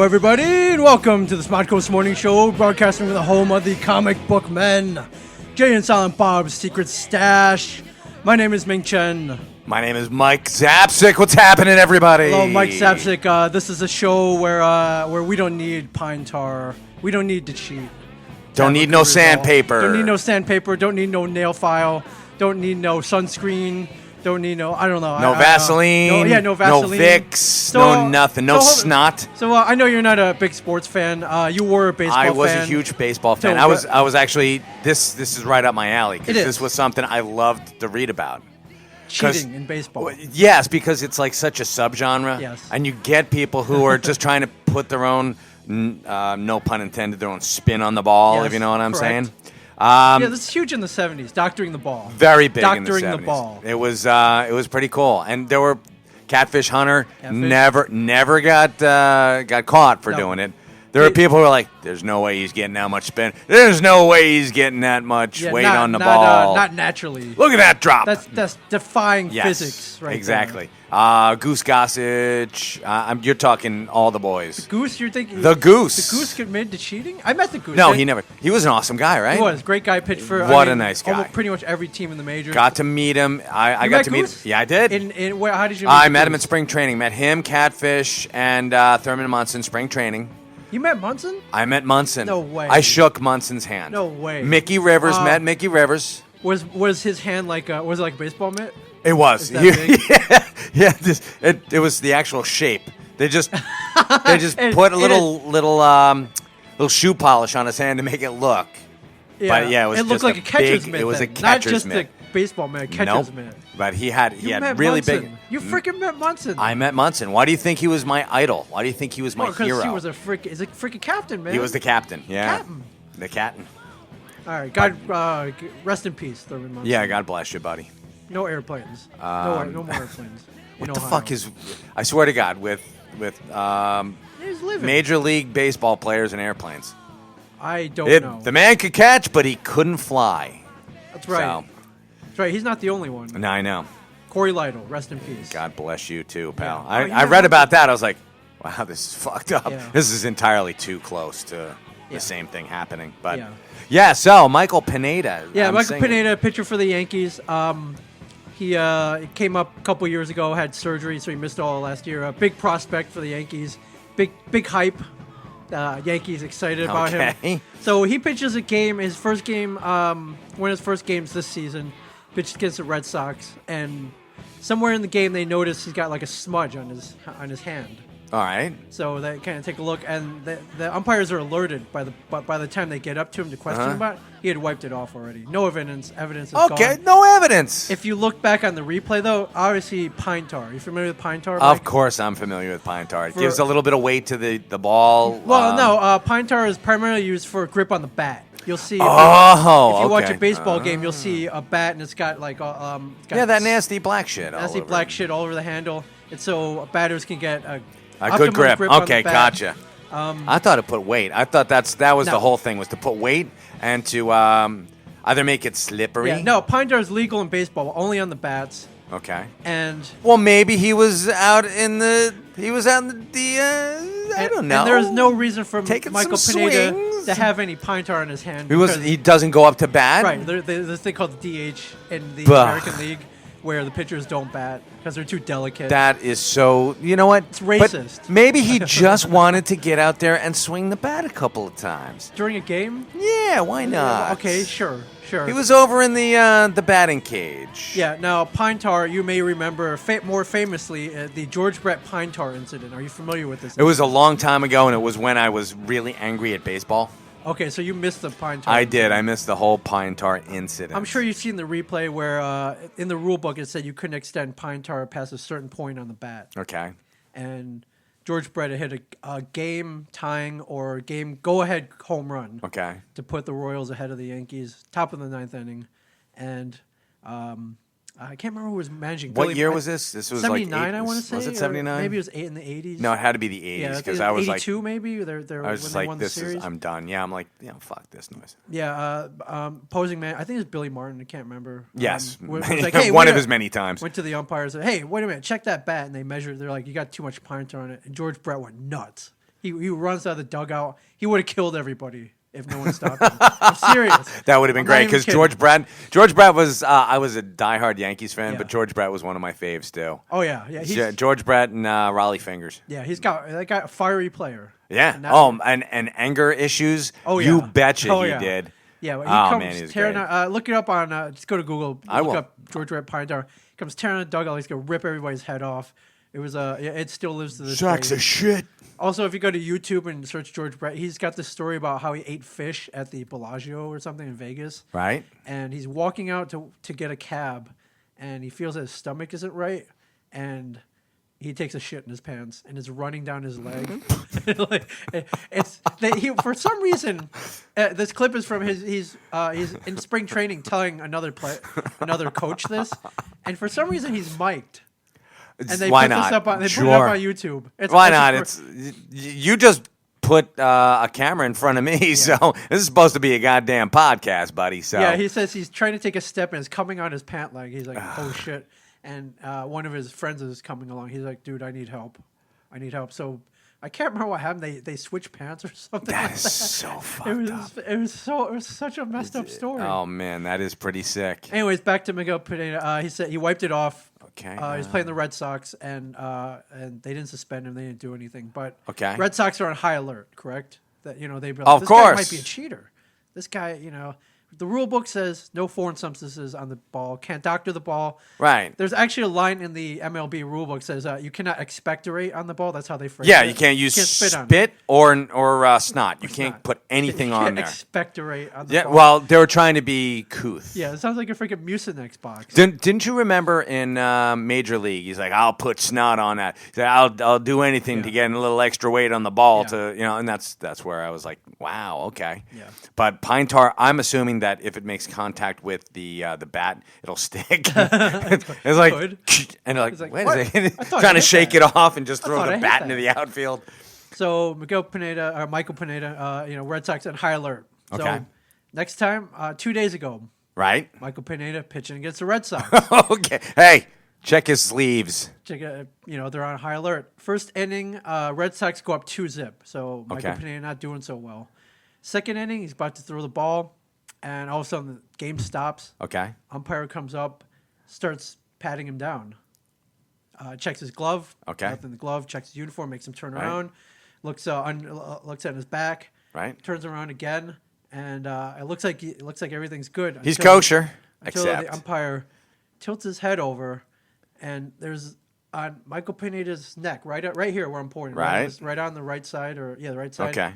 everybody, and welcome to the SModCo SMorning Show, broadcasting from the home of the comic book men, Jay and Silent Bob's Secret Stash. My name is Ming Chen. My name is Mike Zapsik. What's happening, everybody? Hello, Mike Zapsik. This is a show where we don't need pine tar. We don't need to cheat. Don't need no sandpaper. Don't need no sandpaper. Don't need no nail file. Don't need no sunscreen. Don't need no, I don't know. No Vaseline. No Vaseline. No Vicks. No nothing. No snot. So I know you're not a big sports fan. You were a baseball fan. I was a huge baseball fan. I was actually, this is right up my alley. Because this was something I loved to read about. Cheating in baseball. Yes, because it's like such a subgenre. Yes. And you get people who are just trying to put their own, no pun intended, their own spin on the ball, if you know what I'm saying. Yeah, this is huge in the 70s, doctoring the ball. Very big in the 70s. Doctoring the ball. It was pretty cool. And there were Catfish Hunter never got caught for doing it. There were people who were like, there's no way he's getting that much spin. There's no way he's getting that much weight on the ball. Not naturally. Look at that drop. That's defying physics right exactly. Goose Gossage. You're talking all the boys. The Goose, you're thinking? The Goose. The Goose committed to cheating? I met the Goose. No, he never. He was an awesome guy, right? He was. Great guy, pitched for a nice guy. Almost pretty much every team in the majors. Got to meet him. I got to meet him. Yeah, I did. How did you meet I met him in spring training. Met him, Catfish, and Thurman Munson, spring training. You met Munson? I met Munson. No way. I shook Munson's hand. No way. Mickey Rivers met Mickey Rivers. Was his hand like was it like a baseball mitt? It was. Yeah. It was the actual shape. They just put a little shoe polish on his hand to make it look. Yeah. But yeah, it was looked like a catcher's mitt. It was a catcher's mitt. Not just a baseball mitt, a catcher's mitt. But he had really Munson. big. You freaking met Munson. I met Munson. Why do you think he was my idol? Why do you think he was my hero? Because he was he's a freaking captain, man. He was the captain. Yeah. Captain. The captain. All right, God, rest in peace, Thurman Munson. Yeah, God bless you, buddy. No airplanes. No more airplanes. What the fuck is? I swear to God, with Major League Baseball players and airplanes. I don't know. The man could catch, but he couldn't fly. That's right. That's right. He's not the only one. No, I know. Corey Lytle, rest in peace. God bless you too, pal. Yeah. I read about that. I was like, wow, this is fucked up. Yeah. This is entirely too close to the same thing happening. But yeah, so Michael Pineda. Yeah, Michael Pineda, pitcher for the Yankees. He came up a couple years ago, had surgery, so he missed all last year. A big prospect for the Yankees. Big hype. Yankees excited about him. So he pitches a game, his first game, one of his first games this season, pitched against the Red Sox, and somewhere in the game they noticed he's got like a smudge on his hand. All right. So they kind of take a look, and the umpires are alerted by the time they get up to him to question him about it. He had wiped it off already. No evidence. Evidence is gone. No evidence. If you look back on the replay, though, obviously pine tar. Are you familiar with pine tar? Of course, I'm familiar with pine tar. It gives a little bit of weight to the ball. Well, no. Pine tar is primarily used for grip on the bat. You'll see. If you watch a baseball game, you'll see a bat, and it's got like that nasty black shit. Nasty black shit all over the handle, and so batters can get a good grip. Okay, gotcha. I thought it put weight. I thought that was the whole thing, was to put weight and to either make it slippery. Yeah, no, pine tar is legal in baseball, only on the bats. Okay. And maybe he was out in the I don't know. And there's no reason for taking Michael Pineda to have any pine tar in his hand. He doesn't go up to bat. Right. There's this thing called the DH in the American League, where the pitchers don't bat because they're too delicate. That is so. You know what? It's racist. But maybe he just wanted to get out there and swing the bat a couple of times during a game. Yeah, why not? Okay, sure. He was over in the batting cage. Yeah. Now, pine tar, you may remember more famously the George Brett pine tar incident. Are you familiar with this? It was a long time ago, and it was when I was really angry at baseball. Okay, so you missed the pine tar. I did. I missed the whole pine tar incident. I'm sure you've seen the replay where in the rule book it said you couldn't extend pine tar past a certain point on the bat. Okay. And George Brett hit a game-tying or game go-ahead home run. Okay. To put the Royals ahead of the Yankees, top of the ninth inning, and I can't remember who was managing. What year was this? This was 79, I want to say. Was it 79? Maybe it was in the 80s. No, it had to be the 80s because I was 82 maybe. I was just like, I'm done. Yeah, I'm like, fuck this noise. Yeah, opposing man, I think it was Billy Martin. I can't remember. Yes, was like, hey, one of his many times. Went to the umpires and said, hey, wait a minute, check that bat, and they measured. They're like, you got too much pine tar on it, and George Brett went nuts. He runs out of the dugout. He would have killed everybody if no one stopped him. I'm serious. That would have been great because George Brett was. I was a diehard Yankees fan, but George Brett was one of my faves too. Oh yeah. George Brett and Raleigh Fingers. Yeah, he's got a fiery player. Yeah. And anger issues. Oh yeah. You betcha he did. Yeah. He comes he's tearing. Look it up on. Just go to Google. Look up George Brett Pine Tar. He comes tearing the dugout. He's gonna rip everybody's head off. It was it still lives to this day. Sacks of shit. Also, if you go to YouTube and search George Brett, he's got this story about how he ate fish at the Bellagio or something in Vegas. Right. And he's walking out to get a cab, and he feels that his stomach isn't right, and he takes a shit in his pants, and it's running down his leg. For some reason, this clip is from he's in spring training telling another coach this, and for some reason he's mic'd. And they put this up on YouTube. Why not? You just put a camera in front of me, so this is supposed to be a goddamn podcast, buddy. So yeah, he says he's trying to take a step and it's coming on his pant leg. He's like, oh shit! And one of his friends is coming along. He's like, dude, I need help. So I can't remember what happened. They switched pants or something. That like is that. so fucked up. It was such a messed up story. Oh man, that is pretty sick. Anyways, back to Miguel Pineda. He said he wiped it off. Okay. He's playing the Red Sox, and they didn't suspend him. They didn't do anything. But okay. Red Sox are on high alert, correct? That they be like, of this course. guy might be a cheater. This guy, the rule book says no foreign substances on the ball. Can't doctor the ball. Right. There's actually a line in the MLB rule book says you cannot expectorate on the ball. That's how they phrase it. Yeah, you can't use spit or snot. You can't put anything on there. Expectorate on the ball. Yeah, well, they were trying to be couth. Yeah, it sounds like a freaking Mucinex box. Didn't you remember in Major League? He's like, I'll put snot on that. He's like, I'll do anything to get a little extra weight on the ball and that's where I was like, wow, okay. Yeah. But pine tar, I'm assuming that if it makes contact with the bat, it'll stick. It's like, and they're like, wait a second, trying to shake it off and just throw the bat into the outfield. So Michael Pineda, Red Sox on high alert. Okay. So next time, 2 days ago, right? Michael Pineda pitching against the Red Sox. Okay. Hey, check his sleeves. They're on high alert. First inning, Red Sox go up 2-0. So Michael Pineda not doing so well. Second inning, he's about to throw the ball, and all of a sudden the game stops. Okay. Umpire comes up, starts patting him down. Checks his glove. Okay. Nothing in the glove. Checks his uniform. Makes him turn around. Looks at his back. Right. Turns around again, and it looks like everything's good. He's kosher. Until the umpire tilts his head over, and there's on Michael Pineda's neck, right here where I'm pointing. Right on the right side, the right side. Okay.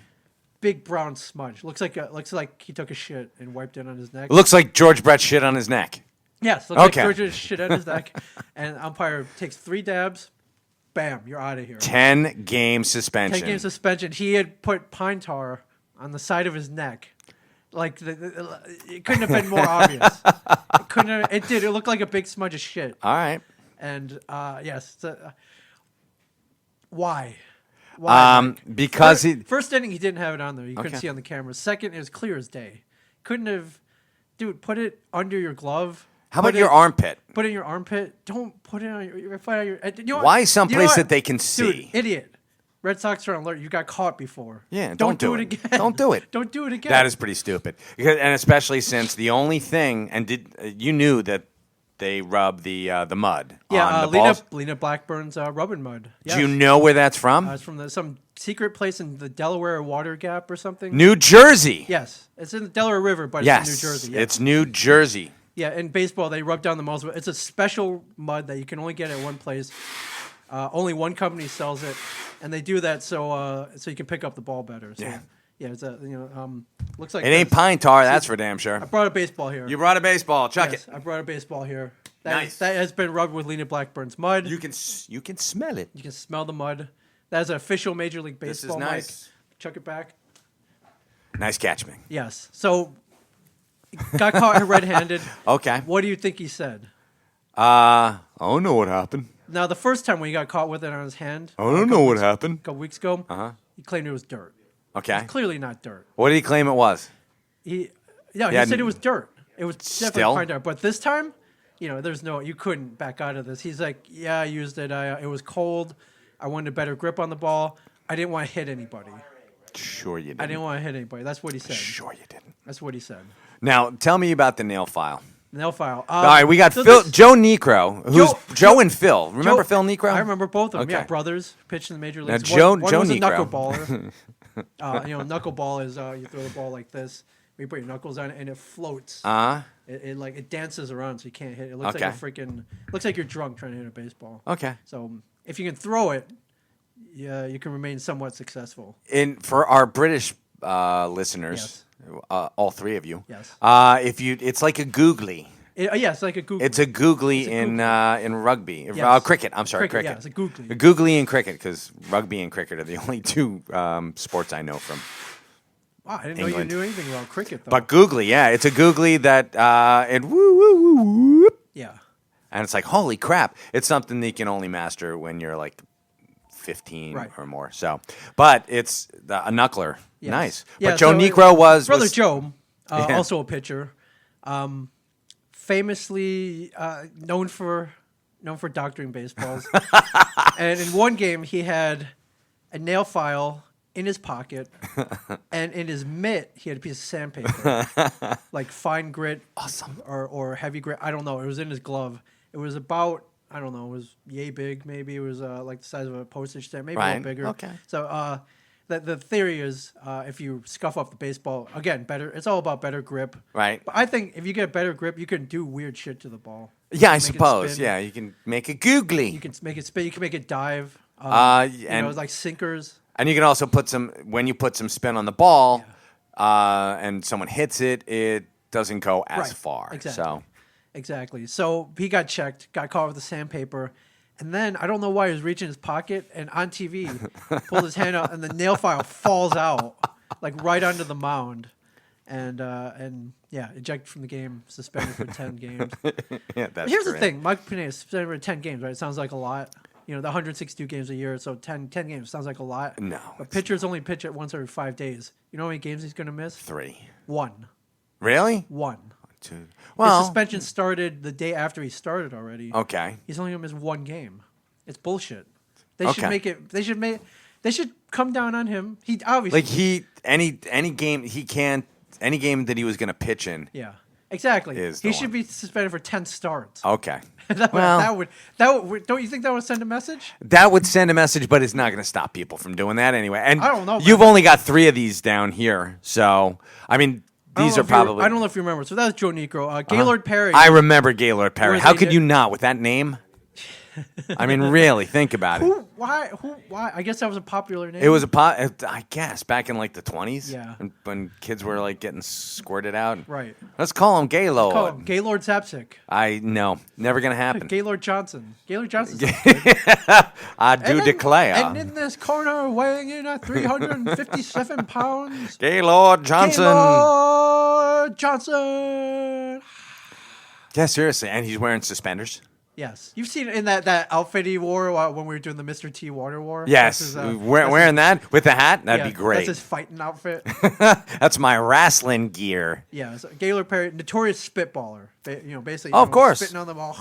Big brown smudge. Looks like he took a shit and wiped it on his neck. It looks like George Brett shit on his neck. Yes, looks like George's shit on his neck. And umpire takes 3 dabs. Bam, you're out of here. 10-game suspension. 10-game suspension. He had put pine tar on the side of his neck. Like it couldn't have been more obvious. It did. It looked like a big smudge of shit. All right. And yes. Why? Because first inning he didn't have it on there. You couldn't see on the camera. Second, it was clear as day. Couldn't have, dude. Put it under your glove. How about your armpit? Put it in your armpit. Don't put it on your. Why someplace that they can see? Dude, idiot. Red Sox are on alert. You got caught before. Yeah, don't do it again. Don't do it. Don't do it again. That is pretty stupid. And especially since the only thing, you knew that they rub the mud on the balls? Lena Blackburn's rubbing mud. Yes. Do you know where that's from? It's from some secret place in the Delaware Water Gap or something. New Jersey. Yes. It's in the Delaware River, but it's in New Jersey. It's New Jersey. Yeah, in baseball, they rub down the muds. It's a special mud that you can only get at one place. Only one company sells it, and they do that so you can pick up the ball better. So, yeah, it's looks like it ain't pine tar. That's for damn sure. I brought a baseball here. You brought a baseball. Chuck it. I brought a baseball here. Nice. That has been rubbed with Lena Blackburn's mud. You can smell it. You can smell the mud. That is an official Major League Baseball. This is nice. Mike. Chuck it back. Nice catch, Ming. Yes. So, got caught red-handed. Okay. What do you think he said? I don't know what happened. Now, the first time when he got caught with it on his hand. I don't know what happened. A couple weeks ago. He claimed it was dirt. Okay. It's clearly not dirt. What did he claim it was? He said it was dirt. It was definitely pine tar. But this time, you couldn't back out of this. He's like, yeah, I used it. It was cold. I wanted a better grip on the ball. I didn't want to hit anybody. Sure you didn't. I didn't want to hit anybody. That's what he said. Sure you didn't. That's what he said. Now, tell me about the nail file. Nail file. All right, we got Joe Necro, who's Joe and Phil. Remember Phil Necro? I remember both of them. Okay. Yeah, brothers pitched in the major leagues. Now, one Joe was a Necro. knuckleballer. Knuckleball is you throw the ball like this. You put your knuckles on it and it floats. It dances around so you can't hit it. It looks looks like you're drunk trying to hit a baseball. Okay. So if you can throw it, yeah, you can remain somewhat successful. For our British listeners, all three of you, yes. It's like a googly. It's like a googly. It's a googly in rugby. Yes. Cricket. I'm sorry, cricket. Yeah, it's a googly. A googly in cricket, because rugby and cricket are the only two sports I know from. Wow, I didn't England. know you knew anything about cricket, though. But googly, yeah, it's a googly that it woo woo woo whoop. Yeah. And it's like, holy crap! It's something that you can only master when you're like 15 or more. So, but it's a knuckler. Yes. Nice. Yeah, but Joe Necro was Joe, also a pitcher, famously known for doctoring baseballs. And in one game, he had a nail file in his pocket, and in his mitt, he had a piece of sandpaper, like fine grit, awesome, or heavy grit. I don't know. It was in his glove. It was about, I don't know, it was yay big. Maybe it was like the size of a postage stamp, maybe a little bigger. Okay. So the theory is if you scuff up the baseball, again, better. It's all about better grip. Right. But I think if you get better grip, you can do weird shit to the ball. Yeah, I suppose. Yeah, you can make it googly. You can make it spin. You can make it dive. And like sinkers. And you can also when you put some spin on the ball, and someone hits it, it doesn't go as far. Exactly. Exactly. So he got checked, got caught with the sandpaper, and then I don't know why he was reaching his pocket, and on TV, pulled his hand out, and the nail file falls out, like right onto the mound, and ejected from the game, suspended for 10 games. Yeah, that's Here's the thing, Mike Pineda suspended for 10 games, right? It sounds like a lot. The 162 games a year, so 10 games sounds like a lot. No. But pitchers only pitch it once every 5 days. You know how many games he's going to miss? 3. 1. Really? 1. 2. Well, his suspension started the day after he started already. Okay. He's only going to miss 1 game. It's bullshit. They should make it. They should come down on him. He obviously any game he can't. Any game that he was going to pitch in. Yeah. Exactly. He should be suspended for 10 starts. Okay. that would don't you think that would send a message? That would send a message, but it's not going to stop people from doing that anyway. And I don't know. You've only got 3 of these down here, so I mean, these are probably. I don't know if you remember. So that was Joe Necro. Gaylord Perry. I remember Gaylord Perry. How could you not with that name? I mean, really, think about it. Why? I guess that was a popular name. It was I guess, back in like the 20s. Yeah. When kids were like getting squirted out. Right. Let's call him Gaylord. Call him Gaylord Zapsik. No, never going to happen. Gaylord Johnson. Gaylord Johnson. I do declare. And in this corner, weighing in at 357 pounds. Gaylord Johnson. Gaylord Johnson. Yeah, seriously. And he's wearing suspenders. Yes. You've seen it in that outfit he wore when we were doing the Mr. T Water War? Yes. Wearing that with the hat? That'd be great. That's his fighting outfit. That's my wrestling gear. Yeah. So Gaylord Perry, notorious spitballer. Basically. Of course. Spitting on the ball.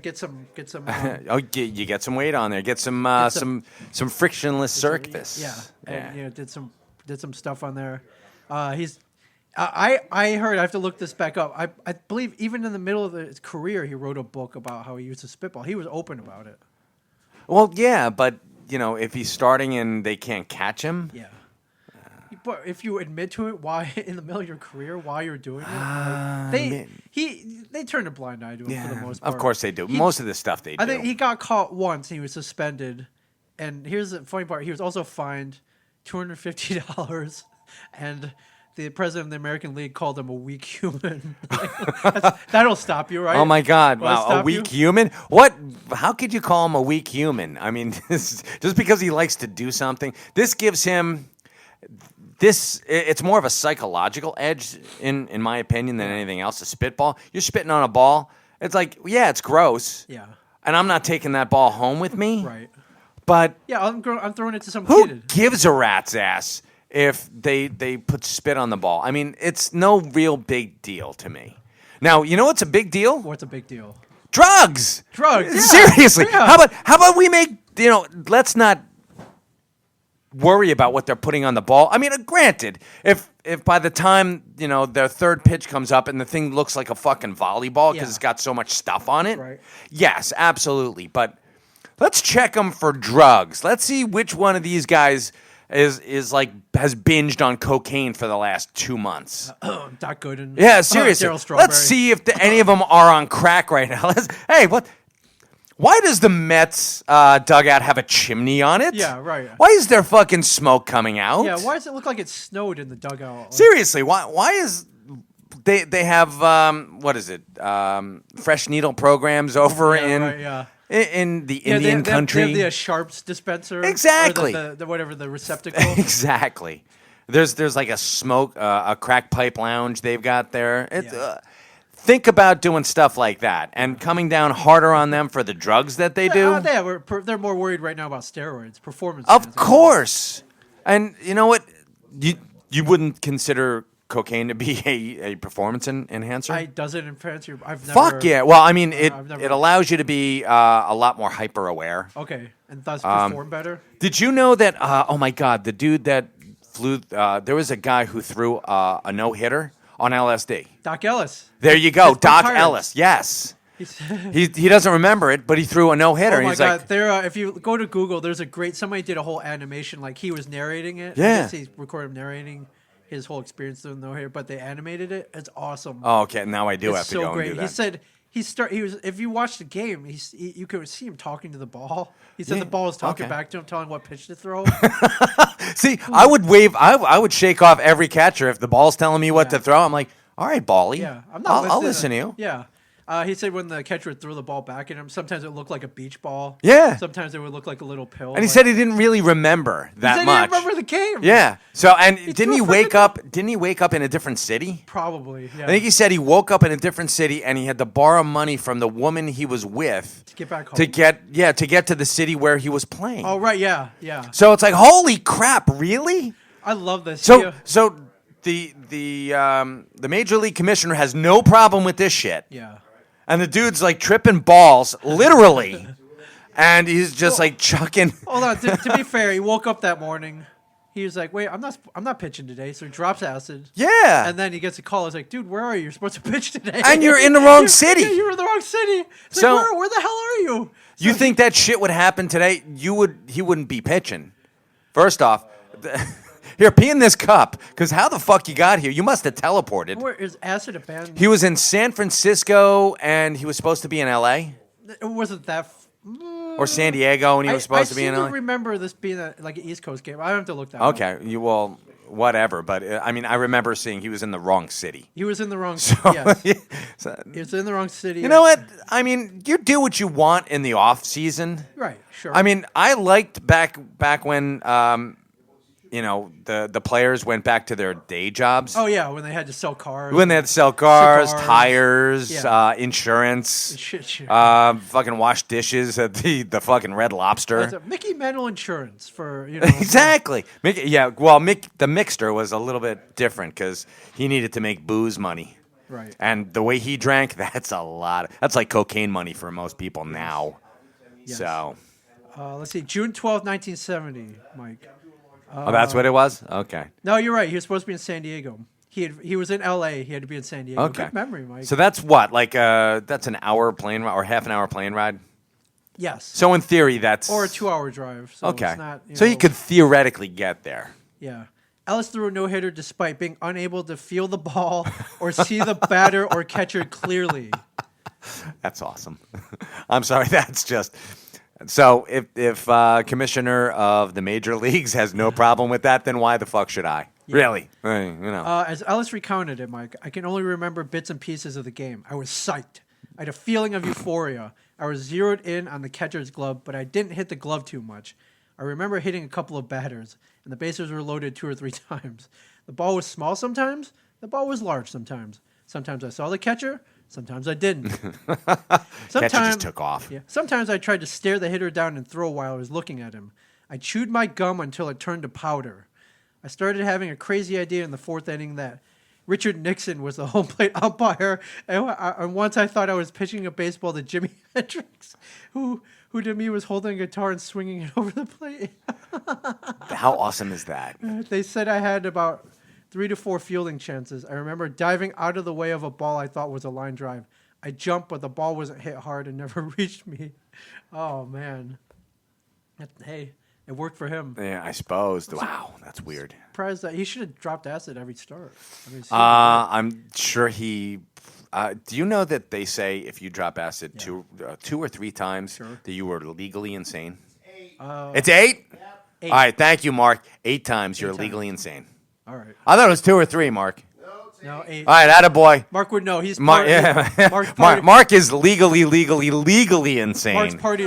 Get some. You get some weight on there. Get some frictionless surface. Yeah. And did some stuff on there. I heard, I have to look this back up. I believe even in the middle of his career, he wrote a book about how he used to spitball. He was open about it. Well, yeah, but if he's starting and they can't catch him, yeah. But if you admit to it, why in the middle of your career, while you're doing it, they turn a blind eye to him for the most part. Of course they do. Most of this stuff they do. I think he got caught once. He was suspended, and here's the funny part: he was also fined $250, and the president of the American League called him a weak human. That'll stop you, right? Oh my God! Wow, a weak human? What? How could you call him a weak human? I mean, just because he likes to do something, this gives him. It's more of a psychological edge, in my opinion, than anything else. A spitball, you're spitting on a ball. It's like, yeah, it's gross. Yeah. And I'm not taking that ball home with me. Right. But yeah, I'm throwing it to some who kid. gives a rat's ass if they put spit on the ball? I mean, it's no real big deal to me. Now, you know what's a big deal? What's a big deal? Drugs. Drugs. Yeah. Seriously. Yeah. How about we make let's not worry about what they're putting on the ball. I mean, granted, if by the time, their third pitch comes up and the thing looks like a fucking volleyball because it's got so much stuff on it, Right. yes, absolutely. But let's check them for drugs. Let's see which one of these guys is like has binged on cocaine for the last 2 months. Doc Gooden. Yeah, seriously. Darryl Strawberry. Let's see if any of them are on crack right now. Hey, what? Why does the Mets dugout have a chimney on it? Yeah, right. Why is there fucking smoke coming out? Yeah, why does it look like it snowed in the dugout? Seriously, why is they have what is it? Fresh needle programs over in right, yeah. in the Indian country. They have the Sharps dispenser. Exactly. Or the whatever the receptacle. Exactly. There's like a crack pipe lounge they've got there. Think about doing stuff like that and coming down harder on them for the drugs that they do. They're more worried right now about steroids, performance. Of course. And you know what? You wouldn't consider cocaine to be a performance enhancer? Does it enhance your? I've never. Fuck yeah. Well, I mean, it never- allows you to be a lot more hyper aware. Okay, and thus perform better. Did you know that? Oh my God, the dude that flew. There was a guy who threw a no hitter on LSD. Doc Ellis. There you go, Pittsburgh Doc Pirates. Ellis. Yes. He He doesn't remember it, but he threw a no hitter. Oh my He's God! like, There, if you go to Google, there's somebody did a whole animation like he was narrating it. Yeah. I guess he recorded him narrating his whole experience doing no hair, but they animated it. It's awesome. oh, okay. Now I do It's have to so go great. and do He that. said he was. If you watch the game, you could see him talking to the ball. He said the ball was talking okay. back to him, telling what pitch to throw. See, I would wave. I would shake off every catcher if the ball's telling me what to throw. I'm like, all right, Bally. Yeah, I'm not. I'll listen to you. Yeah. He said when the catcher would throw the ball back at him, sometimes it looked like a beach ball. Yeah. Sometimes it would look like a little pill. And he said he didn't really remember that he said much. He didn't remember the game. Yeah. So and didn't threw he a wake freaking- up? Didn't he wake up in a different city? Probably. Yeah. I think he said he woke up in a different city and he had to borrow money from the woman he was with to get back home. to get to the city where he was playing. Oh right, yeah, yeah. So it's like, holy crap, really? I love this. So the major league commissioner has no problem with this shit. Yeah. And the dude's like tripping balls, literally. And he's just like chucking. Hold on. To be fair, he woke up that morning. He was like, "Wait, I'm not pitching today." So he drops acid. Yeah. And then he gets a call. He's like, "Dude, where are you? You're supposed to pitch today." And you're in the wrong city. Yeah, you're in the wrong city. It's So- like, where the hell are you? You think that shit would happen today? He wouldn't be pitching. First off, here, pee in this cup, because how the fuck you got here? You must have teleported. Where is acid a band? He was in San Francisco, and he was supposed to be in L.A. It wasn't that. Or San Diego, and he was supposed to be in I LA. seem to remember this being like an East Coast game. I have to look that up. Okay, whatever. But I mean, I remember seeing he was in the wrong city. He was in the wrong city. Yes. So, He was in the wrong city. you know what? I mean, you do what you want in the off season. Right, sure. I mean, I liked back when the players went back to their day jobs. Oh, yeah, when they had to sell cars. When they had to sell cars, Cigars. tires, Yeah. insurance, Shit. fucking wash dishes at the fucking Red Lobster. That's a Mickey Mantle Insurance for, Exactly. Well, the mixter was a little bit different because he needed to make booze money. Right. And the way he drank, that's a lot. That's like cocaine money for most people now. Yes. So. Let's see, June 12th, 1970, Mike. Oh, that's what it was? Okay. No, you're right. He was supposed to be in San Diego. He was in L.A. He had to be in San Diego. Okay. Good memory, Mike. So that's what? Like, that's an hour plane ride or half an hour plane ride? Yes. So in theory, that's. Or a 2-hour drive. So Okay. It's not, So you could theoretically get there. Yeah. Ellis threw a no-hitter despite being unable to feel the ball or see the batter or catcher clearly. That's awesome. I'm sorry. That's just. So if commissioner of the major leagues has no problem with that, then why the fuck should I? Yeah. Really? As Ellis recounted it, Mike, I can only remember bits and pieces of the game. I was psyched. I had a feeling of euphoria. I was zeroed in on the catcher's glove, but I didn't hit the glove too much. I remember hitting a couple of batters, and the bases were loaded 2 or 3 times. The ball was small sometimes. The ball was large sometimes. Sometimes I saw the catcher. Sometimes I didn't. Catcher just took off. Yeah. Sometimes I tried to stare the hitter down and throw while I was looking at him. I chewed my gum until it turned to powder. I started having a crazy idea in the 4th inning that Richard Nixon was the home plate umpire, and once I thought I was pitching a baseball to Jimi Hendrix, who to me was holding a guitar and swinging it over the plate. How awesome is that? They said I had about 3 to 4 fielding chances. I remember diving out of the way of a ball I thought was a line drive. I jumped, but the ball wasn't hit hard and never reached me. Oh, man. Hey, it worked for him. Yeah, I suppose. Wow, that's weird. Surprised that he should have dropped acid every start. I mean, I'm sure he. Do you know that they say if you drop acid two or three times that you were legally insane? It's 8? Yep. 8. All right, thank you, Mark. 8 times you're legally insane. All right. I thought it was 2 or 3, Mark. No, 8. All right, attaboy. Mark would know. He's Mark, Mark is legally insane. Mark's party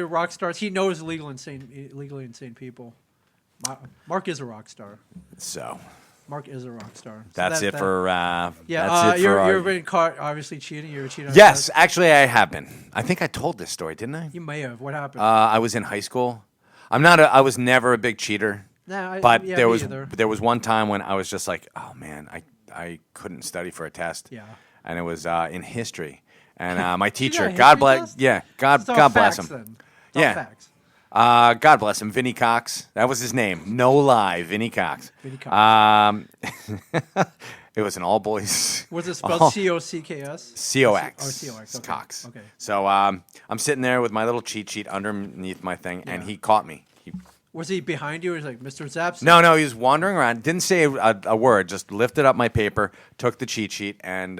of rock stars. He knows legally insane people. Mark is a rock star. So. Mark is a rock star. So that's it for. You've been caught obviously cheating. You were cheating. On yes, actually, I have been. I think I told this story, didn't I? You may have. What happened? I was in high school. I was never a big cheater. But there was one time when I was just like, oh man, I couldn't study for a test. Yeah. And it was in history, and my teacher, God bless him. Then. Facts. God bless him, Vinny Cox. That was his name. No lie, Vinny Cox. Vinny Cox. It was an all boys. Was it spelled C-O-C-K-S? C-O-X. Oh, C-O-X. Okay. Cox. Okay. So I'm sitting there with my little cheat sheet underneath my thing, and he caught me. Was he behind you? He was like, Mr. Zaps? No, he was wandering around. Didn't say a word. Just lifted up my paper, took the cheat sheet, and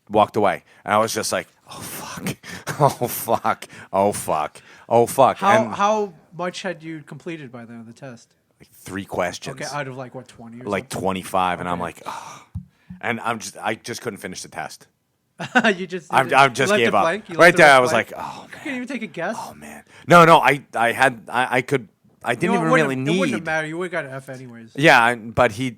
walked away. And I was just like, oh, fuck. Oh, fuck. Oh, fuck. Oh, fuck. How much had you completed by then of the test? Like 3 questions. Okay, out of like, what, 20 or like something? 25. Okay. And I'm like, oh. And I just couldn't finish the test. I just gave up. Right there, I was like, oh, man. You can't even take a guess? Oh, man. No, I didn't even really need. It wouldn't have mattered. You would have got an F anyways. Yeah, but he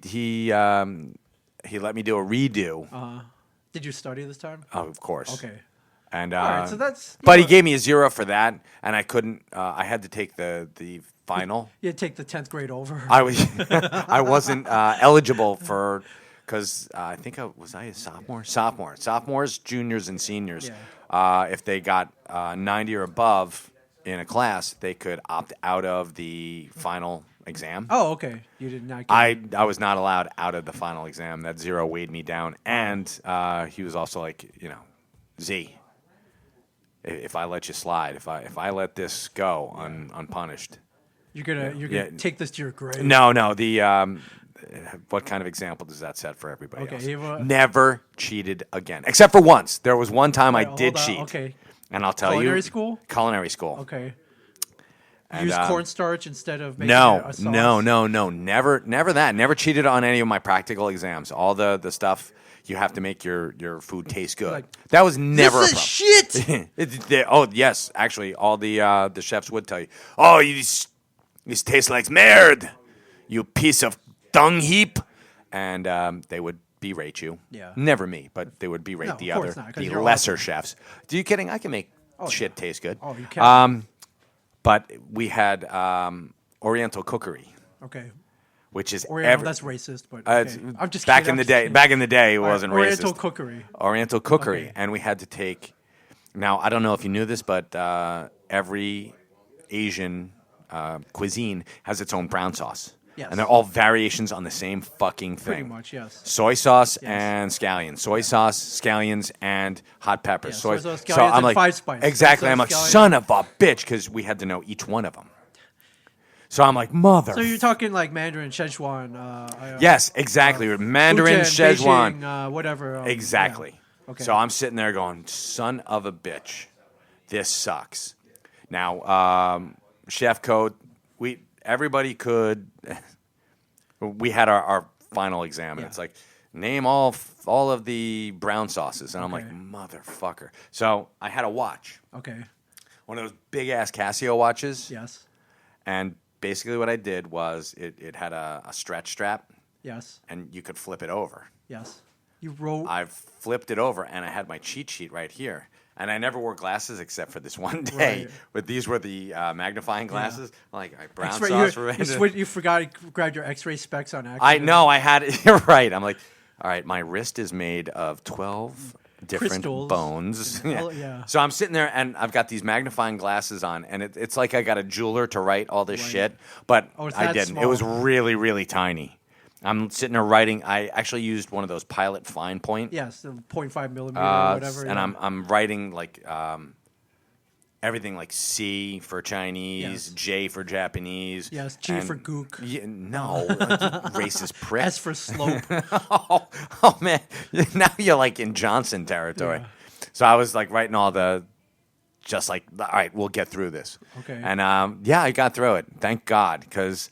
let me do a redo. Did you study this time? Oh, of course. Okay. And all right, so that's. But he gave me a 0 for that, and I couldn't. I had to take the final. You had to take the 10th grade over. I wasn't eligible for. Because I think was I a sophomore? Sophomores, juniors, and seniors. Yeah. If they got 90 or above in a class, they could opt out of the final exam. Oh, okay. You did not. I was not allowed out of the final exam. That 0 weighed me down, and he was also like, Z. If I let you slide, if I let this go unpunished, you're gonna take this to your grave. No. The what kind of example does that set for everybody else? Never cheated again, except for once. There was one time I did cheat. Okay. And I'll tell Culinary school? Culinary school. Okay. And, use cornstarch instead of making a sauce? No. Never that. Never cheated on any of my practical exams. All the stuff you have to make your food taste good. That was never this is shit. Oh, yes. Actually, all the chefs would tell you, oh, this tastes like merde, you piece of dung heap, and they would berate you. Yeah. Never me, but they would berate the lesser chefs. Are you kidding? I can make shit taste good. Oh, you can. But we had Oriental cookery. Okay. Which is Oriental, that's racist, but okay. I'm just back kidding. Back in the day, it wasn't Oriental racist. Cookery. Oriental cookery, okay. And we had to take. Now I don't know if you knew this, but every Asian cuisine has its own brown sauce. Yes. And they're all variations on the same fucking thing. Pretty much, yes. Soy sauce and scallions. Soy sauce, scallions, and hot peppers. Soy sauce, scallions, so I'm and like, 5 spice. exactly. I'm like, son of a bitch, because we had to know each one of them. So I'm like, mother. So you're talking like Mandarin, Szechuan. Yes, exactly. Mandarin, Fujian, Szechuan. Beijing, whatever. Exactly. Yeah. Okay. So I'm sitting there going, son of a bitch, this sucks. Now, chef code, everybody could. We had our final exam, and it's like, name all of the brown sauces, and I'm like, motherfucker. So I had a watch. Okay. One of those big ass Casio watches. Yes. And basically, what I did was it had a stretch strap. Yes. And you could flip it over. Yes. You wrote. I flipped it over, and I had my cheat sheet right here. And I never wore glasses except for this one day. Right. But these were the magnifying glasses. I'm like, all right, brown sauce. You forgot to grab your X-ray specs on accident. I know. I had it. You're right. I'm like, all right, my wrist is made of 12 different crystals. bones. Yeah. So I'm sitting there, and I've got these magnifying glasses on, and it's like I got a jeweler to write all this shit, but it's I that didn't. small. It was really, really tiny. I'm sitting there writing. I actually used one of those Pilot fine point. Yes, the 0.5 millimeter or whatever. And I'm writing like everything like C for Chinese, J for Japanese. Yes, G for gook. Yeah, no, racist prick. S for slope. oh man, now you're like in Johnson territory. Yeah. So I was like writing all the, just like, all right, we'll get through this. Okay. And I got through it. Thank God, because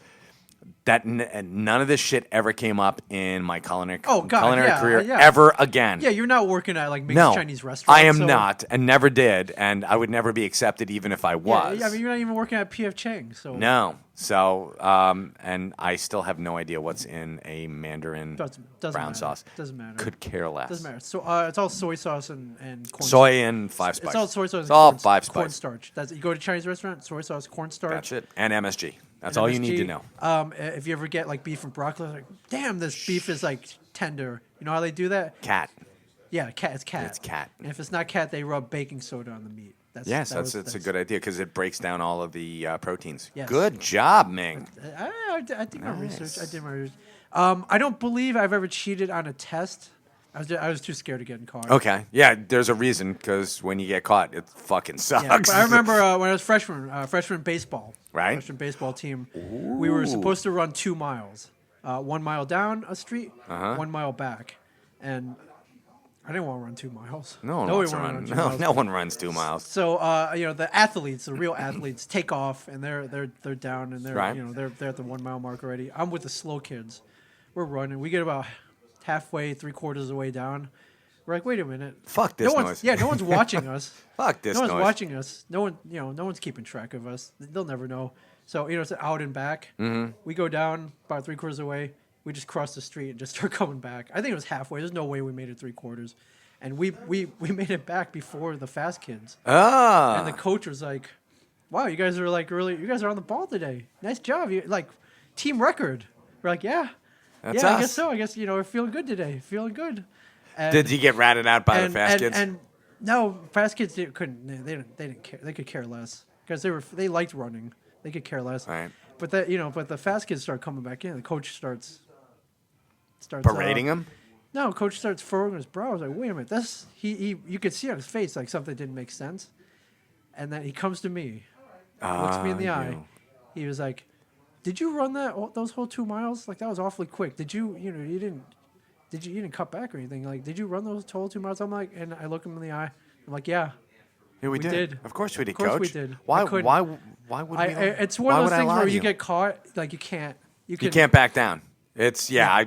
none of this shit ever came up in my culinary career ever again. Yeah, you're not working at like Ming's No, Chinese restaurant. I am not, and never did, and I would never be accepted even if I was. Yeah, I mean, you're not even working at P.F. Chang, so No. So, and I still have no idea what's in a Mandarin doesn't brown matter. sauce. Doesn't matter. Could care less. Doesn't matter. So it's all soy sauce and corn. Soy and 5 spice. It's all soy sauce. It's all and 5 spice. cornstarch. That's, you go to a Chinese restaurant, soy sauce, cornstarch. That's it. And MSG. That's all you need to know. If you ever get like beef and broccoli, like, damn, this beef is like tender. You know how they do that? Cat. Yeah, cat. It's cat. It's cat. And if it's not cat, they rub baking soda on the meat. That's a good idea because it breaks down all of the proteins. Yes. Good job, Ming. I did my research. I did my research. I don't believe I've ever cheated on a test. I was too scared of getting caught. Okay. Yeah, there's a reason because when you get caught, it fucking sucks. Yeah, but I remember when I was freshman baseball. Right. Freshman baseball team. We were supposed to run 2 miles. 1 mile down a street, 1 mile back. And I didn't want to run 2 miles. No one runs 2 miles. So the athletes, the real athletes, take off and they're down and they're Right. They're at the 1 mile mark already. I'm with the slow kids. We're running. We get about halfway, 3/4 of the way down. We're like, wait a minute. Fuck this noise. Yeah, no one's watching us. Fuck this noise. No noise. one's watching us. No one's keeping track of us. They'll never know. So it's out and back. Mm-hmm. We go down about 3/4 away. We just cross the street and just start coming back. I think it was halfway. There's no way we made it 3/4. And we made it back before the fast kids. Ah. And the coach was like, "Wow, you guys are you guys are on the ball today. Nice job. You like team record." We're like, "Yeah, That's I us. guess so. I guess we're feeling good today. Feeling good." And, Did you get ratted out by the fast kids? And no, fast kids couldn't. They didn't care. They could care less because they liked running. They could care less. Right. But but the fast kids start coming back in. The coach starts Parading them? No, coach starts furrowing his brow. I was like, wait a minute, you could see on his face like something didn't make sense. And then he comes to me, looks me in the eye. He was like, "Did you run those whole 2 miles? Like that was awfully quick. Did you didn't cut back or anything? Like did you run those whole 2 miles?" I'm like, and I look him in the eye. I'm like, "Yeah, Yeah, we did. Of course we did, Of course Coach. we did. Why I couldn't. would we? It's one of those things where you get caught, like you can't back down. It's you're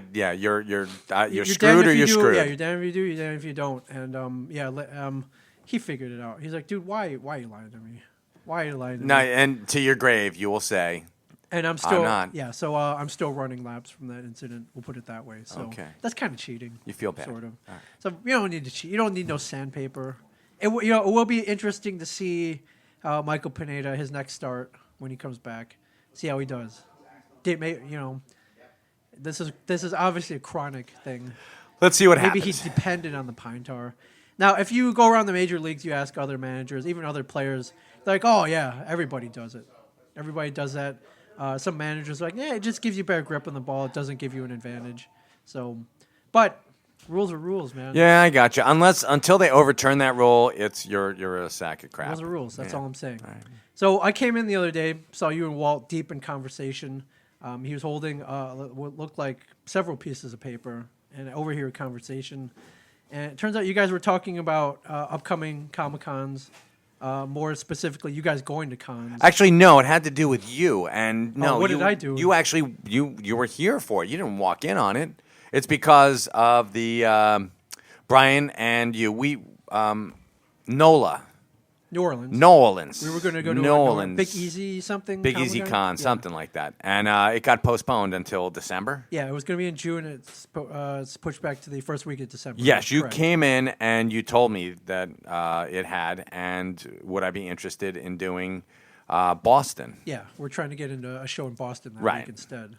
screwed or you're screwed. Yeah, you're damned if you do, you're damned if you don't. And he figured it out. He's like, "Dude, why are you lying to me? Why are you lying to No, me?" and to your grave you will say. And I'm still not. Yeah, so I'm still running laps from that incident. We'll put it that way. So Okay. that's kind of cheating. You feel bad. Sort of. All right. So you don't need to cheat. You don't need no sandpaper. It will be interesting to see Michael Pineda, his next start when he comes back. See how he does. This is obviously a chronic thing. Let's see what Maybe happens. he's dependent on the pine tar. Now, if you go around the major leagues, you ask other managers, even other players, they're like, "Oh yeah, everybody does it. Everybody does that." Some managers are like, "Yeah, it just gives you better grip on the ball. It doesn't give you an advantage." So, but rules are rules, man. Yeah, I got you. Until they overturn that rule, you're a sack of crap. Rules are rules. That's all I'm saying. All right. So I came in the other day, saw you and Walt deep in conversation. He was holding what looked like several pieces of paper and overheard conversation. And it turns out you guys were talking about upcoming Comic-Cons, more specifically, you guys going to cons. Actually, no, it had to do with you. And no, what did I do? You actually you were here for it. You didn't walk in on it. It's because of the Brian and you. New Orleans. Nolans. We were going to go to Nolans. Big Easy something. Big Easy Comic-Con? Con, Yeah. something like that. And it got postponed until December. Yeah, it was going to be in June. It's pushed back to the first week of December. Yes, you Correct. came in and you told me that it had, and would I be interested in doing Boston? Yeah, we're trying to get into a show in Boston that Right. week instead.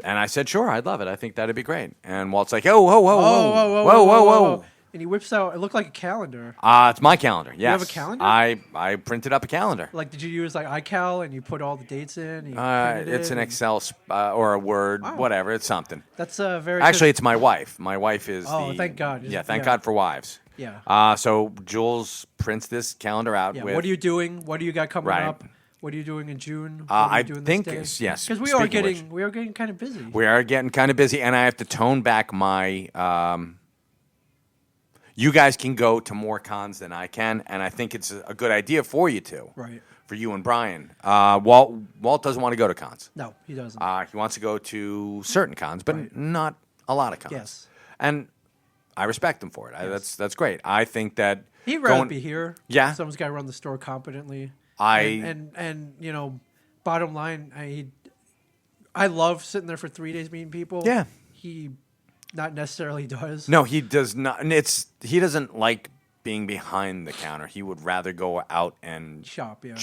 And I said, sure, I'd love it. I think that'd be great. And Walt's like, whoa. And he whips out. It looked like a calendar. It's my calendar. Yes. You have a calendar? I printed up a calendar. Like, did you use like iCal and you put all the dates in? And you printed It's it an and- Excel or a Word, Wow. whatever. It's something. That's very. Actually, it's my wife. My wife is. Oh, thank God. Yeah, thank Yeah. God for wives. Yeah. So Jules prints this calendar out. Yeah. With, What are you doing? What do you got coming Right. up? What are you doing in June? What I are you doing think this day? yes. Because we speaking are of getting which, kind of busy. we are getting kind of busy, and I have to tone back my. You guys can go to more cons than I can, and I think it's a good idea for you two. Right. For you and Brian. Walt doesn't want to go to cons. No, he doesn't. He wants to go to certain cons, but Right. not a lot of cons. Yes. And I respect him for it. Yes. That's great. I think that He'd rather be here. Yeah. Someone's got to run the store competently. I And you know, bottom line, I love sitting there for 3 days meeting people. Yeah. He not necessarily does. no, he does not. And he doesn't like being behind the counter. He would rather go out and Shop, yeah.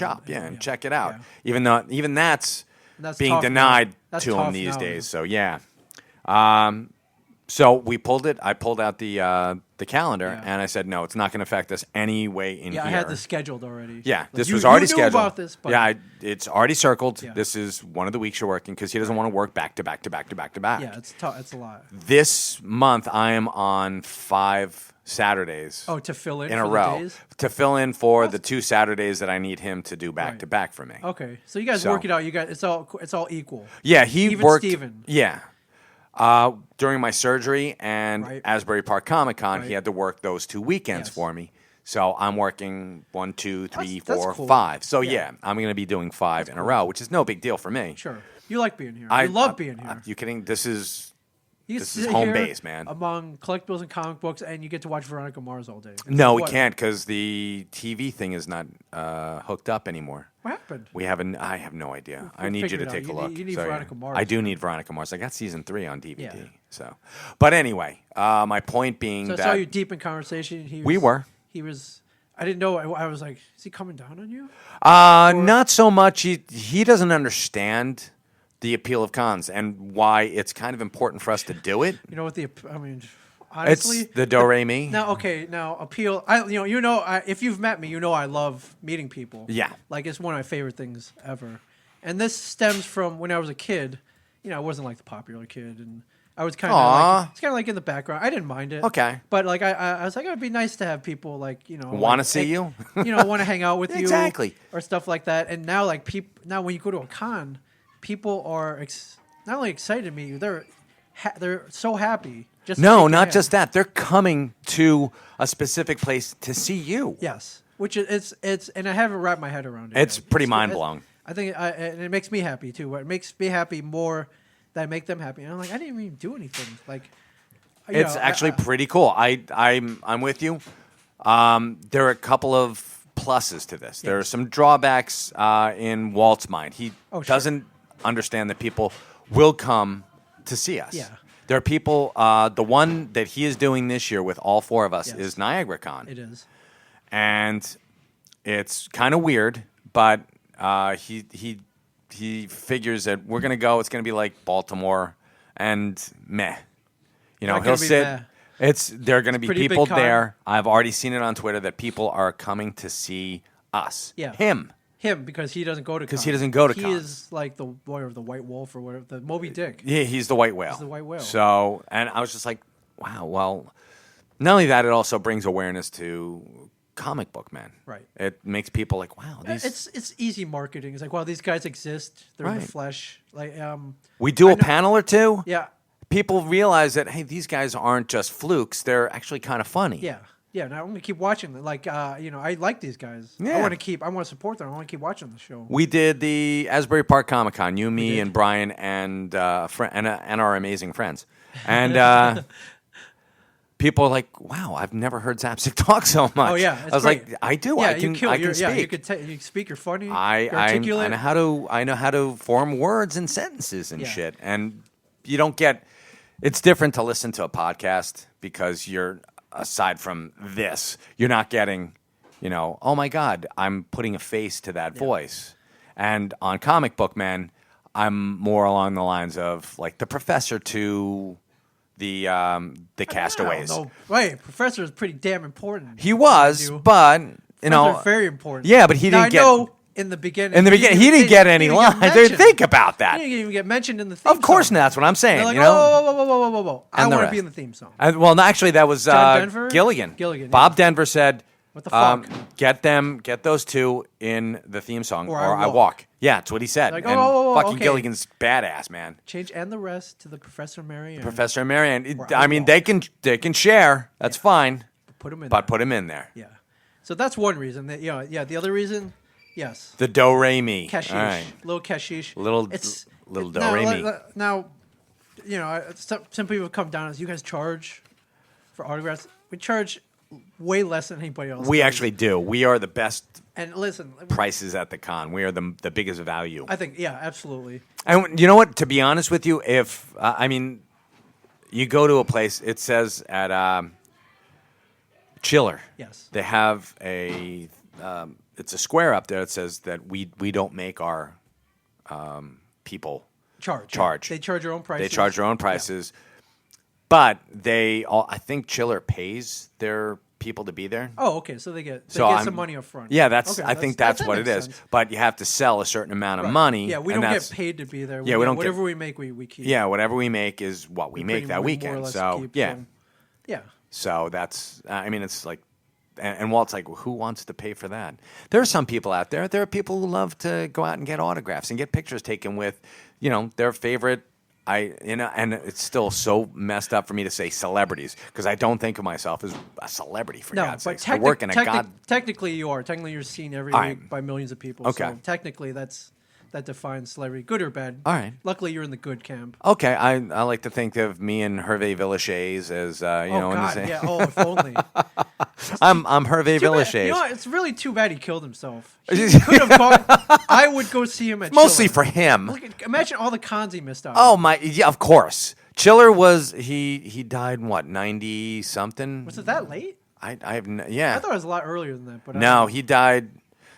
and check it out. Yeah. Even that's That's being tough now. denied That's to him tough these now. days. So yeah. So we pulled it. I pulled out the calendar, Yeah. and I said, no, it's not going to affect us any way in Yeah, here. I had this scheduled already. Yeah, Like, this you- was already you knew scheduled. about this, but yeah, it's already circled. Yeah. This is one of the weeks you're working because he doesn't want to work back to back to back to back to back. yeah, it's tough. It's a lot. This month I am on 5 Saturdays Oh, to fill in in for a the row days? to fill in for the 2 Saturdays that I need him to do back Right. to back for me. Okay, so you guys So- work it out. You guys, it's all equal. Yeah, he Even worked. Steven. Yeah. During my surgery and Right. Asbury Park Comic Con, Right. he had to work those 2 weekends Yes. for me. So I'm working 1, 2, 3, That's 4, cool. 5. So Yeah. yeah, I'm going to be doing 5 in a row, which is no big deal for me. Sure, you like being here. I you love being here. You kidding? This is You this sit is home here base, man. Among collectibles and comic books, and you get to watch Veronica Mars all day. no, we What- can't because the TV thing is not hooked up anymore. What happened? We haven't. I have no idea. I need you figure to it take out. a You look. need- you need So, yeah. Veronica Mars. I do need Veronica Mars. I got season 3 on DVD. Yeah. So, but anyway, my point being So I that saw you deep in conversation. we were. He was. I didn't know. I was like, is he coming down on you? Not so much. He doesn't understand the appeal of cons and why it's kind of important for us to do it. You know what the? I mean, honestly, It's the do re mi. now appeal. If you've met me, you know I love meeting people. Yeah. Like it's one of my favorite things ever. And this stems from when I was a kid. You know, I wasn't like the popular kid, and I was kind of Aw. like, it's kind of like in the background. I didn't mind it. Okay. But like I was like, it would be nice to have people like Want to like, see you? want to hang out with you Exactly. or stuff like that. And now like now when you go to a con, people are not only excited to meet you, they're so happy. Just to No, shake your not hand. just that. They're coming to a specific place to see you. Yes, which is it's and I haven't wrapped my head around it. It's yet. pretty mind-blowing. I think and it makes me happy too. It makes me happy more that I make them happy. And I'm like, I didn't even do anything. Like, It's actually pretty cool. I'm with you. There are a couple of pluses to this. There are Yes. some drawbacks in Walt's mind. He Oh, sure. doesn't understand that people will come to see us. Yeah. There are people. The one that he is doing this year with all 4 of us Yes. is Niagara Con, It is. and it's kind of weird, but he figures that we're gonna go. It's gonna be like Baltimore, and meh. You know, Not he'll gonna be sit. meh. There are going to be pretty big people con. there. I've already seen it on Twitter that people are coming to see us. Yeah. Him. Him because he doesn't go to Because cons. he doesn't go to He cons. is like the White Wolf or whatever, the Moby Dick. Yeah, he's the white whale. He's the white whale. So, and I was just like, wow. Well, not only that, it also brings awareness to comic book men. Right. It makes people like, wow. These. It's easy marketing. It's like, wow, these guys exist. They're in Right. the flesh. Like, We do I a know- panel or two. yeah, People realize that hey, these guys aren't just flukes. They're actually kind of funny. yeah. And I'm gonna keep watching them. Like, I like these guys. Yeah. I want to support them. I want to keep watching the show. We did the Asbury Park Comic Con. You, me, did. and Brian, and and our amazing friends. And people are like, "Wow, I've never heard Zapsik talk so much." Oh yeah, I it's was great. like, "I do. Yeah, I can. you kill. I You're- can yeah, speak. you could you speak. You're funny. You're I articulate. I know how to form words and sentences and Yeah. shit. And you don't get. It's different to listen to a podcast because you're aside from this, you're not getting. Oh my God, I'm putting a face to that voice. And on Comic Book Men, I'm more along the lines of like the professor to castaways. No, wait, Professor is pretty damn important. He was, but very important. Yeah, but he now, didn't get. I know in the beginning. He didn't get any lines. Think about that. He didn't even get mentioned in the theme song. Of course, that's what I'm saying. They're like, you know, whoa. I want to be in the theme song. Well, no, actually, that was John Denver? Gilligan. Bob Denver said, "What the fuck? Get those two in the theme song, or I walk." Yeah, that's what he said. Like, and fucking okay. Gilligan's badass, man. Change and the rest to the Professor Marianne. Professor Marianne. I mean, they can share. That's fine. Put him in. But put him in there. Yeah. So that's one reason. That the other reason, yes. The do re mi. Cashish. All right. Little cashish. Little do re mi. Now, some people have come down as you guys charge for autographs. We charge way less than anybody else. We actually do. We are the best. And listen, prices at the con. We are the biggest value. I think, yeah, absolutely. And you know what? To be honest with you, if you go to a place, it says at Chiller. Yes. They have it's a square up there that says that we don't make our people charge. They charge their own prices. They charge their own prices, but I think Chiller pays their people to be there. Oh, okay. So they get some money up front. Yeah, I think that's what it is. Sense. But you have to sell a certain amount of money. Yeah, we don't get paid to be there. We don't whatever we make, we keep. Yeah, whatever we make is what we make that weekend. So yeah. So that's it's like, and Walt's like, well, who wants to pay for that? There are some people out there. There are people who love to go out and get autographs and get pictures taken with, their favorite. And it's still so messed up for me to say celebrities because I don't think of myself as a celebrity for God's sake. I work in a Technically, you are. Technically, you're seen every week by millions of people. Okay. So technically, that defines celebrity, good or bad. All right. Luckily, you're in the good camp. Okay, I like to think of me and Hervé Villechaize as Oh God, yeah. Oh, if only. I'm Hervé Villechaize. You know what? It's really too bad he killed himself. He could have gone. I would go see him at mostly Chiller. for him. Imagine all the cons he missed out. Oh my, yeah, of course. Chiller was he died in what 90 something? Was it that late? I have yeah. I thought it was a lot earlier than that. But no, he died.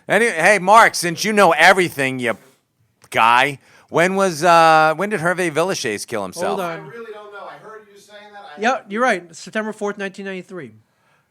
Anyway, hey, Mark, since you know everything, you guy. When did Hervé Villechaize kill himself? Hold on. I really don't know. I heard you saying that. Yeah, you're right. September 4th, 1993.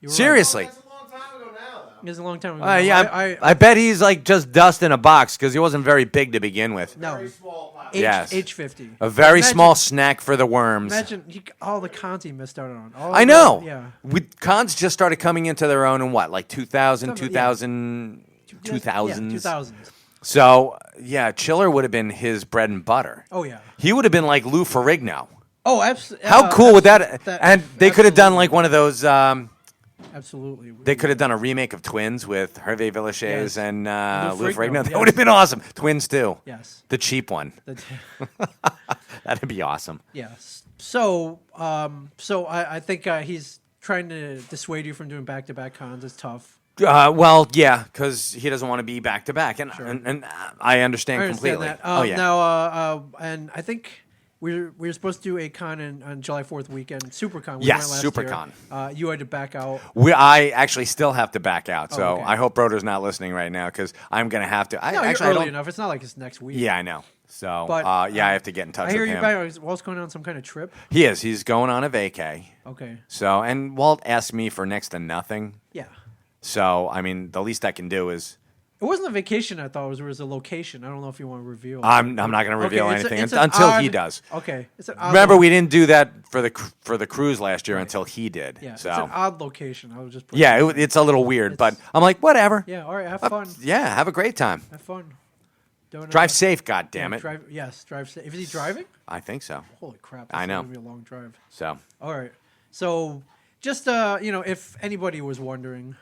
Seriously. That's a long time ago now, though. It's a long time ago. I bet he's like just dust in a box because he wasn't very big to begin with. No. Very small pop. Yes. Age 50. A very small snack for the worms. Imagine all the cons he missed out on. I know. Yeah. Cons just started coming into their own in what, like 2000, 2000, Yeah, 2000s. So, yeah, Chiller would have been his bread and butter. Oh, yeah. He would have been like Lou Ferrigno. Oh, absolutely. How cool would that? And they could have done like one of those. Absolutely. They could have done a remake of Twins with Hervé Villechaize and Lou Ferrigno. Yes. That would have been awesome. Twins too. Yes. The cheap one. That'd be awesome. Yes. So I think he's trying to dissuade you from doing back-to-back cons. It's tough. Well, yeah, because he doesn't want to be back to back, and I understand completely. That. Oh yeah. Now, and I think we're supposed to do a con on July 4th weekend, SuperCon. Yes, SuperCon. You had to back out. I actually still have to back out, so okay. I hope Broder's not listening right now because I'm going to have to. You're early enough. It's not like it's next week. Yeah, I know. So, but, I have to get in touch with him. I hear you're back. Walt's going on some kind of trip. He is. He's going on a vacay. Okay. So, and Walt asked me for next to nothing. Yeah. So, I mean, the least I can do is. It wasn't a vacation. I thought it was a location. I don't know if you want to reveal. I'm not going to reveal anything it's until odd, he does. Okay. Remember, we didn't do that for the cruise last year until he did. Yeah. So. It's an odd location. I was just. It's a little weird, but I'm like, whatever. Yeah. All right. Have fun. Yeah. Have a great time. Have fun. Don't drive safe. God damn it. Drive safe. Is he driving? I think so. Holy crap! I know. It's gonna be a long drive. So. All right. So, just if anybody was wondering.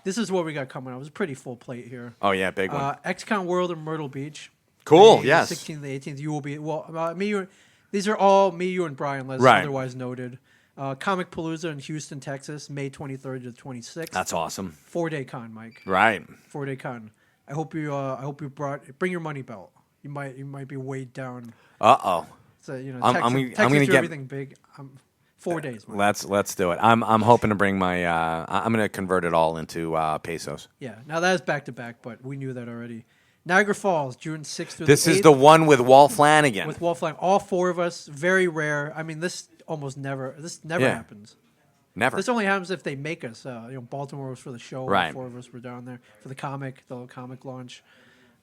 This is what we got coming up. It was a pretty full plate here. Oh, yeah, big one. XCon World in Myrtle Beach. Cool, yes. 16th to 18th. You will be, these are all me, you, and Brian, as right. otherwise noted. Comic Palooza in Houston, Texas, May 23rd to the 26th. That's awesome. 4-day con, Mike. Right. 4-day con. I hope you bring your money belt. You might be weighed down. Uh-oh. So, I'm gonna get everything big. 4 days. Mike. Let's do it. I'm hoping to bring my. I'm gonna convert it all into pesos. Yeah. Now that is back to back, but we knew that already. Niagara Falls, June 6th through This the 8th. is the one with Walt Flanagan. With Walt Flanagan, all four of us. Very rare. I mean, this almost never. This never Yeah. happens. Never. This only happens if they make us. Baltimore was for the show. Right. 4 of us were down there for the little comic launch.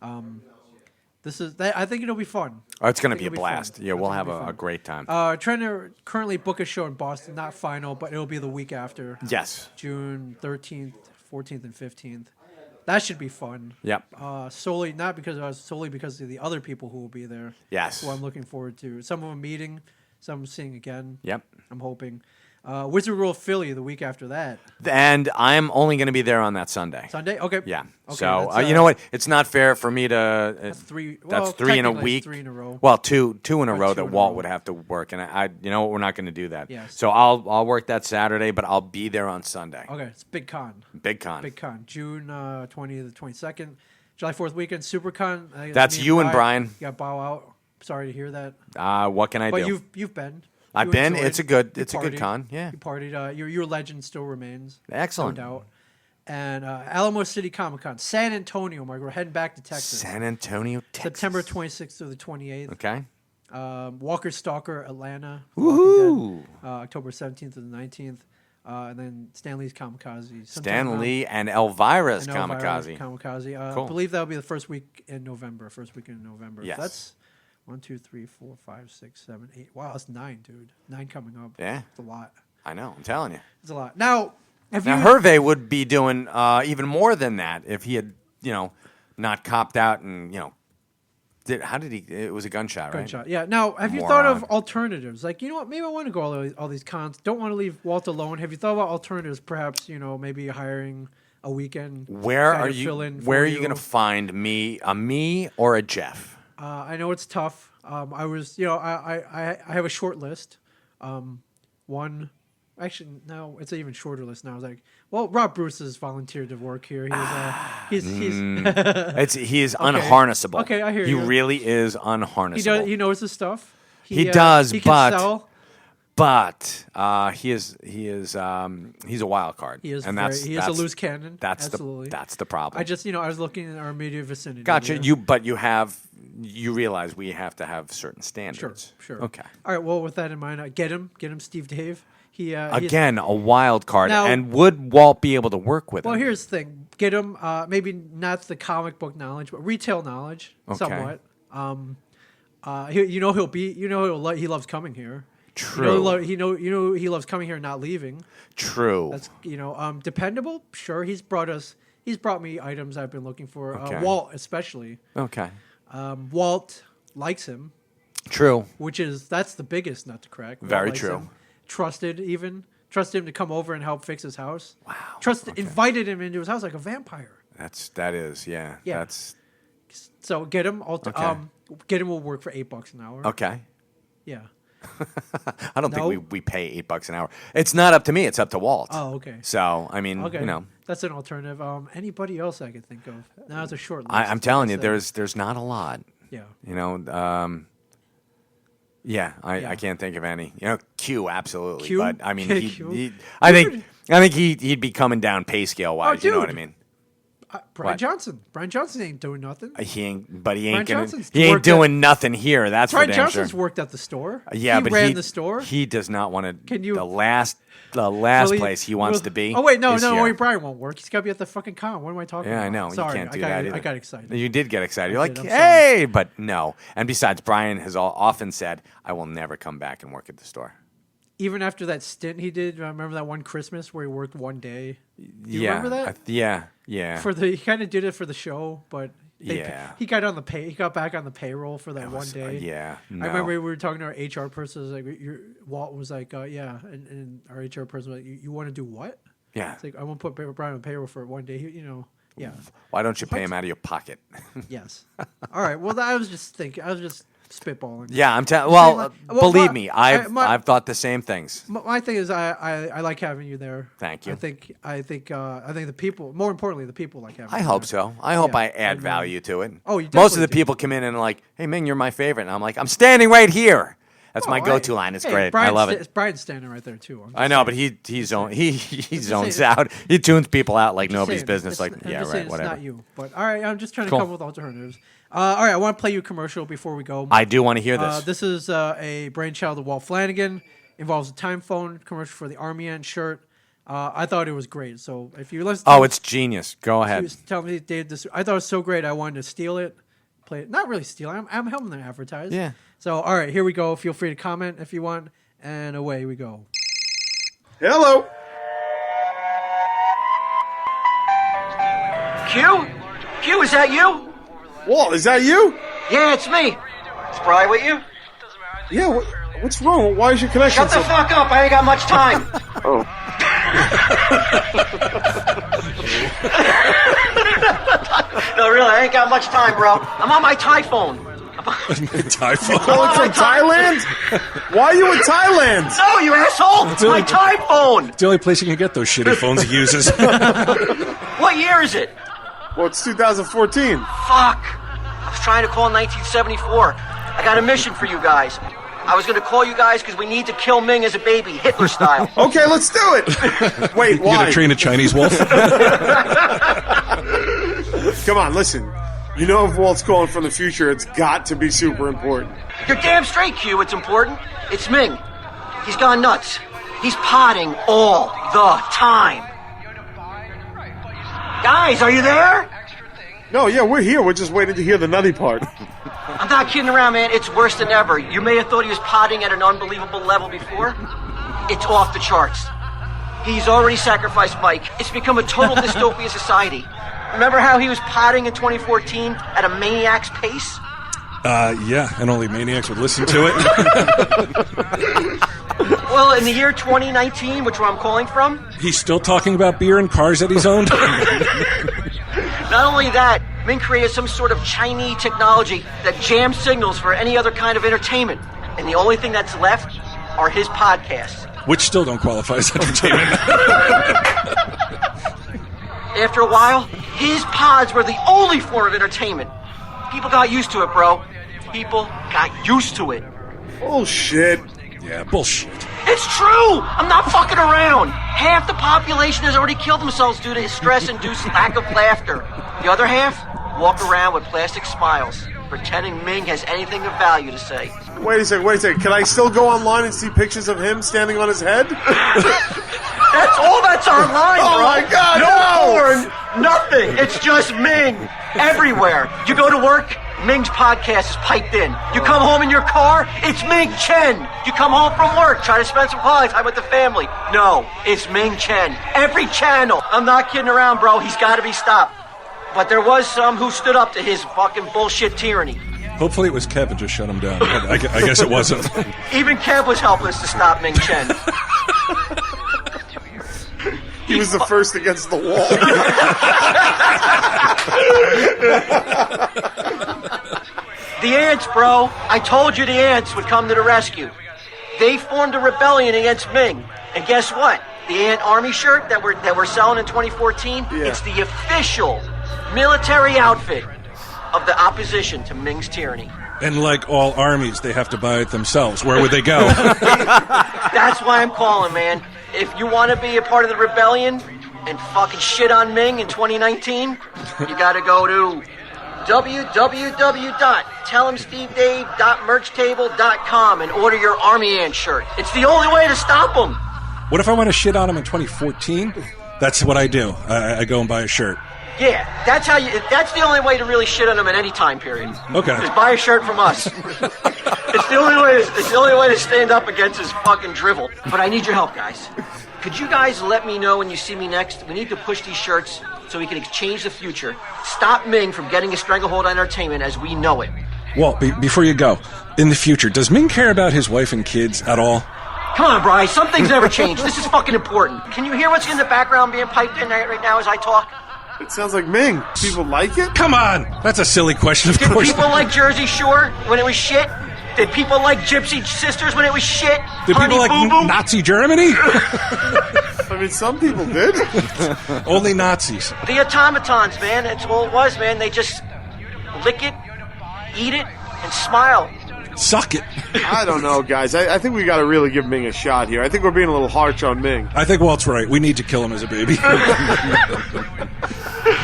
I think it'll be fun. Oh, it's going to I think be a it'll be blast. fun. Yeah, I we'll think have it'll be a fun. great time. Trying to currently book a show in Boston, not final, but it'll be the week after. Yes. June 13th, 14th, and 15th. That should be fun. Yep. Solely because of the other people who will be there. Yes. Who I'm looking forward to. Some of them meeting, some seeing again. Yep. I'm hoping. Wizard World Philly the week after that. And I'm only going to be there on that Sunday. Sunday? Okay. Yeah. Okay, So that's, you know what? It's not fair for me to. That's three. That's Well, 3 in a technically week. it's 3 in a row. Well, two in a Or row 2 that in a Walt row. would have to work, and you know what? We're not going to do that. Yes. So I'll work that Saturday, but I'll be there on Sunday. Okay, it's Big Con. Big con. Big Con. June 20th to 22nd. July 4th weekend. Super Con. That's me you and Brian. You got bow out. Sorry to hear that. What can I But do? you've been. I've You been. enjoyed. It's a good You partied. con. Yeah. You partied. Your legend still remains. Excellent. No doubt. And Alamo City Comic Con. San Antonio, Mike. We're heading back to Texas. San Antonio, Texas. September 26th through the 28th. Okay. Walker Stalker, Atlanta. Woohoo! Walking Dead, October 17th to the 19th. And then Stanley's Kamikaze. Stan Lee and Elvira's and Elvira's Kamikaze. Kamikaze. Cool. I believe that'll be the first week in November. Yes. That's 1, 2, 3, 4, 5, 6, 7, 8. Wow, that's 9, dude. 9 coming up. Yeah. It's a lot. I know. I'm telling you. It's a lot. Now, have Now you... Hervé would be doing even more than that if he had, not copped out and how did he? It was a gunshot, right? Gunshot. Yeah. Now, have you thought of Moron. alternatives? Like, you know what? Maybe I want to go all these cons. Don't want to leave Walt alone. Have you thought about alternatives? Perhaps, maybe hiring a weekend. Where guy are to you? fill in Where for are you going to find me or a Jeff? I know it's tough. I was, I have a short list. One, actually, no, it's an even shorter list now. I was like, well, Rob Bruce has volunteered to work here. He's He is unharnessable. Okay, I hear he you. He really is unharnessable. He knows his stuff. He does, He can but sell. But he's a wild card. He is. and He is a loose cannon. That's Absolutely. that's the problem. I just, I was looking in our immediate vicinity. Gotcha. here. You realize we have to have certain standards. Sure. Okay. All right. Well, with that in mind, get him, Steve Dave. He's- Again, a wild card. Now- And would Walt be able to work with Well, him? here's the thing. Get him. Maybe not the comic book knowledge, but retail knowledge, Okay. somewhat. He'll be. He loves coming here. True. He loves coming here and not leaving. True. That's dependable. Sure, he's brought me items I've been looking for. Okay. Walt especially. Okay. Walt likes him, True. that's the biggest nut to crack. Walt Very likes true. him. Trusted him to come over and help fix his house. Wow. Invited him into his house like a vampire. That is. Yeah. That's So get him. Okay. Get him will work for $8 an hour. okay. Yeah. I don't No? think we pay $8 an hour. It's not up to me. It's up to Walt. Oh, okay. So I mean, Okay. That's an alternative. Anybody else I could think of? Now it's a short list. I'm telling you, like I said. there's not a lot. Yeah. I can't think of any. Q absolutely, Q? but I mean, Q? I think he'd be coming down pay scale wise. You know what I dude. mean? Brian What? Johnson. Brian Johnson ain't doing nothing. He ain't Brian Johnson's he ain't worked doing nothing here. That's Brian for damn Johnson's sure. worked at the store. Yeah, he but ran the store. He does not want to. Can you- the last Will he- place he wants will- to be? Oh wait, no, is here. wait, Brian won't work. He's got to be at the fucking con. What am I talking Yeah, about? I know. Sorry, you can't do I got, that either. I got excited. You did get excited. You're I like, did, I'm hey, but no. And besides, Brian has often said, I will never come back and work at the store. Even after that stint he did, remember that one Christmas where he worked one day? Do you Yeah. remember that? Yeah. He kind of did it for the show, but Yeah. he got He got back on the payroll for that one day. Yeah. No. I remember we were talking to our HR person. It was like, Walt was like, yeah, and our HR person was like, you want to do what? Yeah. It's like, I want to put Brian on payroll for one day. Yeah. Why don't you pay him out of your pocket? Yes. All right. Well, I was just thinking. I was just spitballing. Yeah, I'm telling. Well, Well, believe my- me, I- I've thought the same things. My thing is, I like having you there. Thank you. I think the people. More importantly, the people like having. I you hope there. so. I hope Yeah, I add and, value to it. Oh, you Most of the definitely do. people come in and are like, "Hey, Ming, you're my favorite," and I'm like, "I'm standing right here." That's my Oh, go-to line. It's hey, great. I Brian's love it. Brian's standing right there too. I know, but he zones saying- out. He tunes people out like Just nobody's saying, business. it's- Like, I'm yeah, just right, saying whatever. It's not you, but all right. I'm just trying to Cool. come up with alternatives. All right, I want to play you a commercial before we go. I do want to hear this. This is a brainchild of Walt Flanagan. Involves a time phone commercial for the Army Ant shirt. I thought it was great. So if you listen, Oh, it's genius. Go he ahead. was telling me, Dave, this. I thought it was so great. I wanted to steal it, play it. Not really steal it. I'm helping them advertise. Yeah. So all right, here we go. Feel free to comment if you want, and away we go. Hello. Q, is that you? Walt, is that you? Yeah, it's me. Is Bri with you? Yeah. What's wrong? Why is your connection Shut the fuck up, I ain't got much time. Oh. No, really, I ain't got much time, bro. I'm on my Thai phone. Typhoon. Calling from Thailand? Why are you in Thailand? No, you asshole! It's my Thai phone! It's the only place you can get those shitty phones he uses. What year is it? Well, it's 2014. Fuck. I was trying to call in 1974. I got a mission for you guys. I was gonna call you guys because we need to kill Ming as a baby, Hitler style. Okay, let's do it. Wait, You why? gonna train a Chinese wolf? Come on, listen. You know if Walt's calling from the future, it's got to be super important. You're damn straight, Q. It's important. It's Ming. He's gone nuts. He's potting all the time. Guys, are you there? No, yeah, we're here. We're just waiting to hear the nutty part. I'm not kidding around, man. It's worse than ever. You may have thought he was potting at an unbelievable level before. It's off the charts. He's already sacrificed Mike. It's become a total dystopia society. Remember how he was potting in 2014 at a maniac's pace? Yeah, and only maniacs would listen to it. Well, in the year 2019, which where I'm calling from, He's still talking about beer and cars that he's owned. not only that, Ming created some sort of Chinese technology that jams signals for any other kind of entertainment. And the only thing that's left are his podcasts. Which still don't qualify as entertainment. After a while, his pods were the only form of entertainment. People got used to it, bro. People got used to it. Bullshit. Yeah, bullshit. It's true! I'm not fucking around! Half the population has already killed themselves due to stress-induced lack of laughter. The other half walk around with plastic smiles, pretending Ming has anything of value to say. Wait a second. Can I still go online and see pictures of him standing on his head? That's all that's online, bro! Oh my God, no! no! Porn, nothing! It's just Ming! Everywhere! You go to work, Ming's podcast is piped in. You come home in your car, it's Ming Chen! You come home from work, try to spend some quality time with the family. No, it's Ming Chen. Every channel! I'm not kidding around, bro. He's gotta be stopped. But there was some who stood up to his fucking bullshit tyranny. Hopefully it was Kevin just shut him down. I guess it wasn't. Even Kev was helpless to stop Ming Chen. He was the first against the wall. The ants, bro. I told you the ants would come to the rescue. They formed a rebellion against Ming. And guess what? The ant army shirt that we're selling in 2014, it's the official military outfit of the opposition to Ming's tyranny. And like all armies, they have to buy it themselves. Where would they go? That's why I'm calling, man. If you want to be a part of the rebellion and fucking shit on Ming in 2019, you gotta go to www.tellhimstevedave.merchtable.com and order your Army Ant shirt. It's the only way to stop him. What if I want to shit on him in 2014? That's what I do. I go and buy a shirt. Yeah, that's the only way to really shit on him in any time period. Okay. Is buy a shirt from us. It's the only way to stand up against his fucking drivel. But I need your help, guys. Could you guys let me know when you see me next? We need to push these shirts so we can exchange the future. Stop Ming from getting a stranglehold on entertainment as we know it. Walt, before you go, in the future, does Ming care about his wife and kids at all? Come on, Bryce. Some things never change. This is fucking important. Can you hear what's in the background being piped in right now as I talk? It sounds like Ming. People like it? Come on! That's a silly question, of Did course. people like Jersey Shore when it was shit? Did people like Gypsy Sisters when it was shit? Did Honey people like Boo Boo? Nazi Germany? I mean, some people did. Only Nazis. The automatons, man. That's all it was, man. They just lick it, eat it, and smile. Suck it. I don't know, guys. I think we got to really give Ming a shot here. I think we're being a little harsh on Ming. I think Walt's right. We need to kill him as a baby.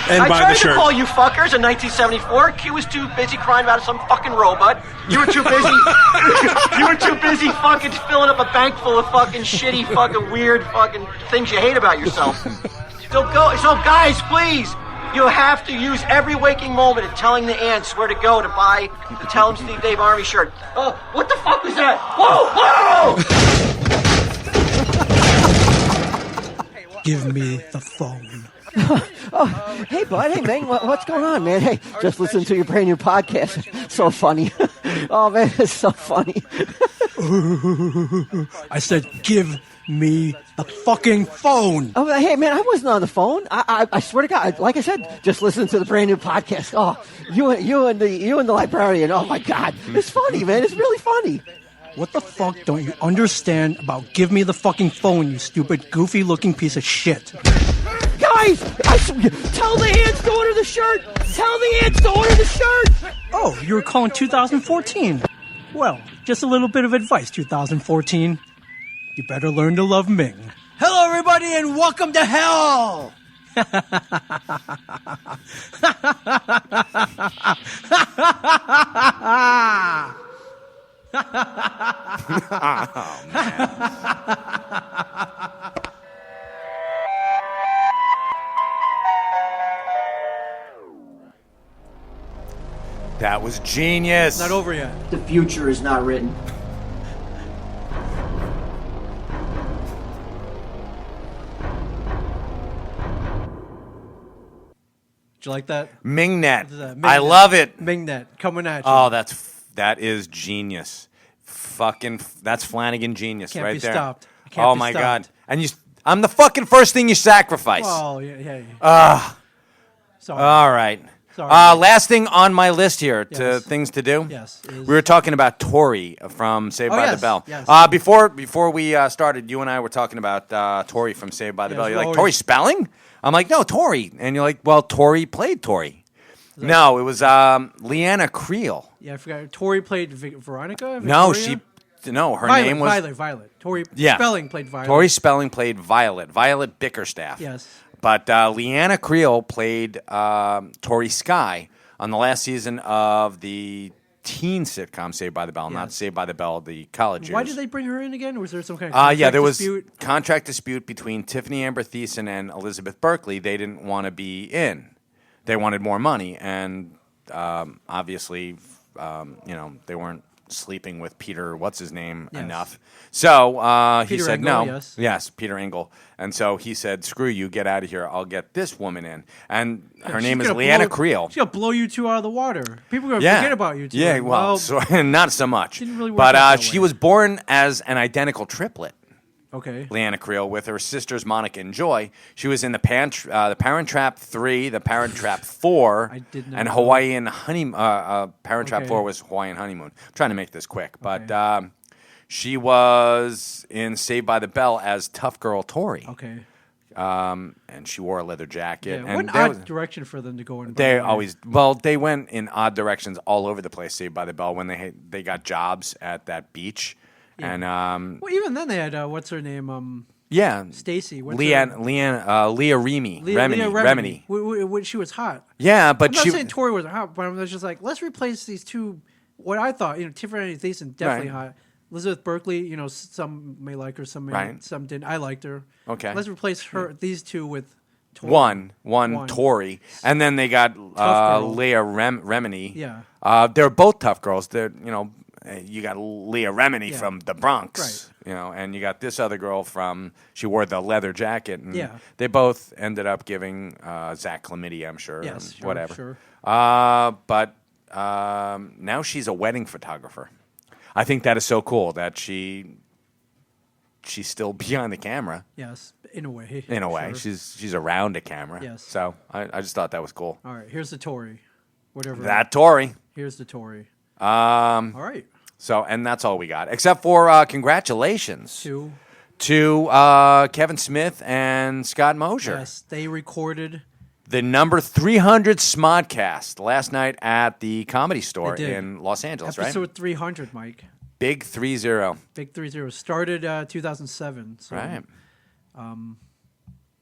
And I buy tried the to shirt. call you fuckers in 1974. Q was too busy crying about some fucking robot. You were too busy You were too busy fucking filling up a bank full of fucking shitty, fucking weird, fucking things you hate about yourself. So guys, please, you have to use every waking moment at telling the ants where to go to buy the Tell 'em Steve Dave Army shirt. Oh, what the fuck was that? Whoa! Give me the phone. Hey, bud. Hey, Ming. What's going on, man? Hey, just listen to your brand new podcast. So funny. Oh, man, it's so funny. I said, give me the fucking phone. Oh, hey, man, I wasn't on the phone. I swear to God, like I said, just listen to the brand new podcast. Oh, you and the librarian. Oh my God, it's funny, man. It's really funny. What the fuck don't you understand about give me the fucking phone, you stupid, goofy-looking piece of shit? Guys, tell the ants to order the shirt. Tell the ants to order the shirt. Oh, you were calling 2014. Well, just a little bit of advice, 2014. You better learn to love Ming. Hello, everybody, and welcome to hell! Oh, man. That was genius. Not over yet. The future is not written. Did you like that? Mingnet. Mingnet. I love it. Mingnet, coming at you. Oh, that is genius. That's Flanagan genius Can't right be there. stopped. Can't Oh be my stopped. God! And I'm the fucking first thing you sacrifice. Oh, yeah. Sorry. All right. Sorry. Last thing on my list here to Yes. things to do. Yes, is- We were talking about Tori from Saved by the yes, Bell. yes. Before we started, you and I were talking about Tori from Saved by the Yes, Bell. You're we're like, always- Tori Spelling? I'm like, no, Tori. And you're like, well, Tori played Tori. No, it was Leanna Creel. Yeah, I forgot. Tori played Veronica? No, Victoria? her Violet, name was Violet. Tori Yeah. Spelling played Violet. Tori Spelling played Violet Bickerstaff. Yes. But Leanna Creel played Tori Sky on the last season of the teen sitcom Saved by the Bell, not Yes. Saved by the Bell, the college years. Why did they bring her in again? Was there some kind of contract Yeah, there was dispute? contract dispute between Tiffany Amber Thiessen and Elizabeth Berkley. They didn't want to be in. They wanted more money, and obviously, they weren't sleeping with Peter, what's his name, Yes. enough. So he Peter said Engel, no. yes. Peter Engel. And so he said, screw you, get out of here. I'll get this woman in. And her name She's is gonna Leanna blow- Creel. She's going to blow you two out of the water. People are going to Yeah. forget about you two. Yeah, well, not so much. Didn't really work but out that she way. was born as an identical triplet. Okay. Leanna Creel with her sisters Monica and Joy. She was in the Parent Trap 3, the Parent Trap 4, I did not and know. Hawaiian Honeymoon. Parent Trap Okay. 4 was Hawaiian Honeymoon. I'm trying to make this quick, but she was in Saved by the Bell as Tough Girl Tori. Okay. And she wore a leather jacket. Yeah, and what an there odd was- direction for them to go in. by they the way. always they went in odd directions all over the place. Saved by the Bell when they got jobs at that beach, and Well, even then they had what's her name? yeah, Stacy. What's Leah her- Remini. Leah Remini. When she was hot. Yeah, but I'm not she saying Tori wasn't hot, but I was just like, let's replace these two. What I thought, Tiffany Thiessen definitely Right. hot. Elizabeth Berkley, some may like her, some may, Right. some didn't. I liked her. Okay. Let's replace these two with Tori. one Tori, and then they got girl. Leah Remini. Yeah. They're both tough girls. They're you got Leah Remini Yeah. from the Bronx, Right. and you got this other girl she wore the leather jacket, and Yeah. they both ended up giving Zach chlamydia, I'm sure, Yes, and sure, whatever. sure. But now she's a wedding photographer. I think that is so cool that she's still behind the camera. Yes, in a way. In a way, Sure. she's around a camera. Yes. So I just thought that was cool. All right, here's the Tori. Whatever. That Tori. Here's the Tori. All right. So, and that's all we got, except for congratulations Two. to Kevin Smith and Scott Mosier. Yes, they recorded. The number 300 SModcast last night at the Comedy Store They did. in Los Angeles, Episode right? 300, Mike. Big 3-0. Big 3-0. Started 2007. So, Right.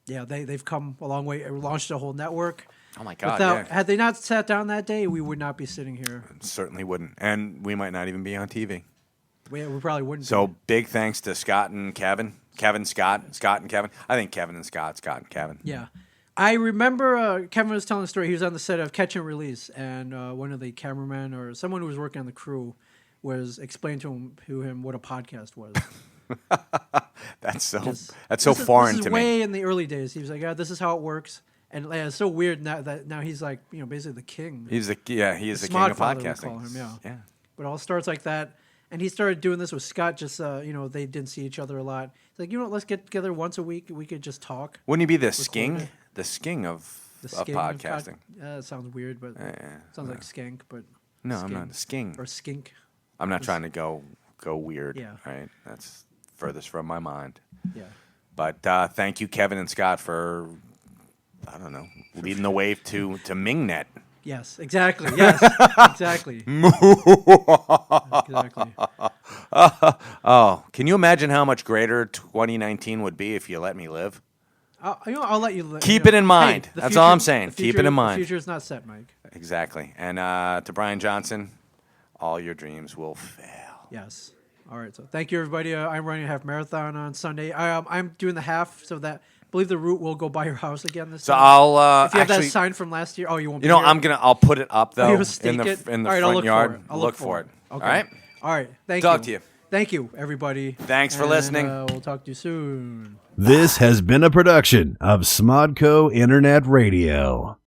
Yeah, they've come a long way. It launched a whole network. Oh, my God, yeah. Had they not sat down that day, we would not be sitting here. Certainly wouldn't. And we might not even be on TV. We probably wouldn't. So be. big thanks to Scott and Kevin. Scott and Kevin. I think Kevin and Scott and Kevin. Yeah. I remember Kevin was telling a story. He was on the set of Catch and Release, and one of the cameramen or someone who was working on the crew was explaining to him what a podcast was. That's so This foreign is to way me. in the early days. He was like, "Yeah, this is how it works," and it's so weird now he's like, basically the king. He is the king of SModfather, we podcasting. call him, yeah. Yeah. But it all starts like that. And he started doing this with Scott. Just they didn't see each other a lot. He's like, let's get together once a week. We could just talk. Wouldn't he be the it. sking? The sking of podcasting. It sounds weird, but sounds like skank. But No, skin. I'm not. Sking. Or skink. I'm not trying to go weird. Yeah. Right. That's furthest from my mind. Yeah. But thank you, Kevin and Scott, for leading the way to Mingnet. Yes, exactly. Yes, exactly. Exactly. Oh, can you imagine how much greater 2019 would be if you let me live? I'll let you. Keep it in mind. Hey, That's all I'm saying. Keep it in mind. The future is not set, Mike. Exactly. And to Brian Johnson, all your dreams will fail. Yes. All right. So thank you, everybody. I'm running a half marathon on Sunday. I'm doing the half, so that I believe the route will go by your house again this time. I'll if you have actually, that sign from last year, you won't. You be know, here. I'll put it up though You in stake the it? in the All right, I'll front look yard. for it. I'll Look for it. Okay. All right. All right. Thank you. Talk to you. Thank you, everybody. Thanks for And, listening. We'll talk to you soon. This has been a production of SModCo Internet Radio.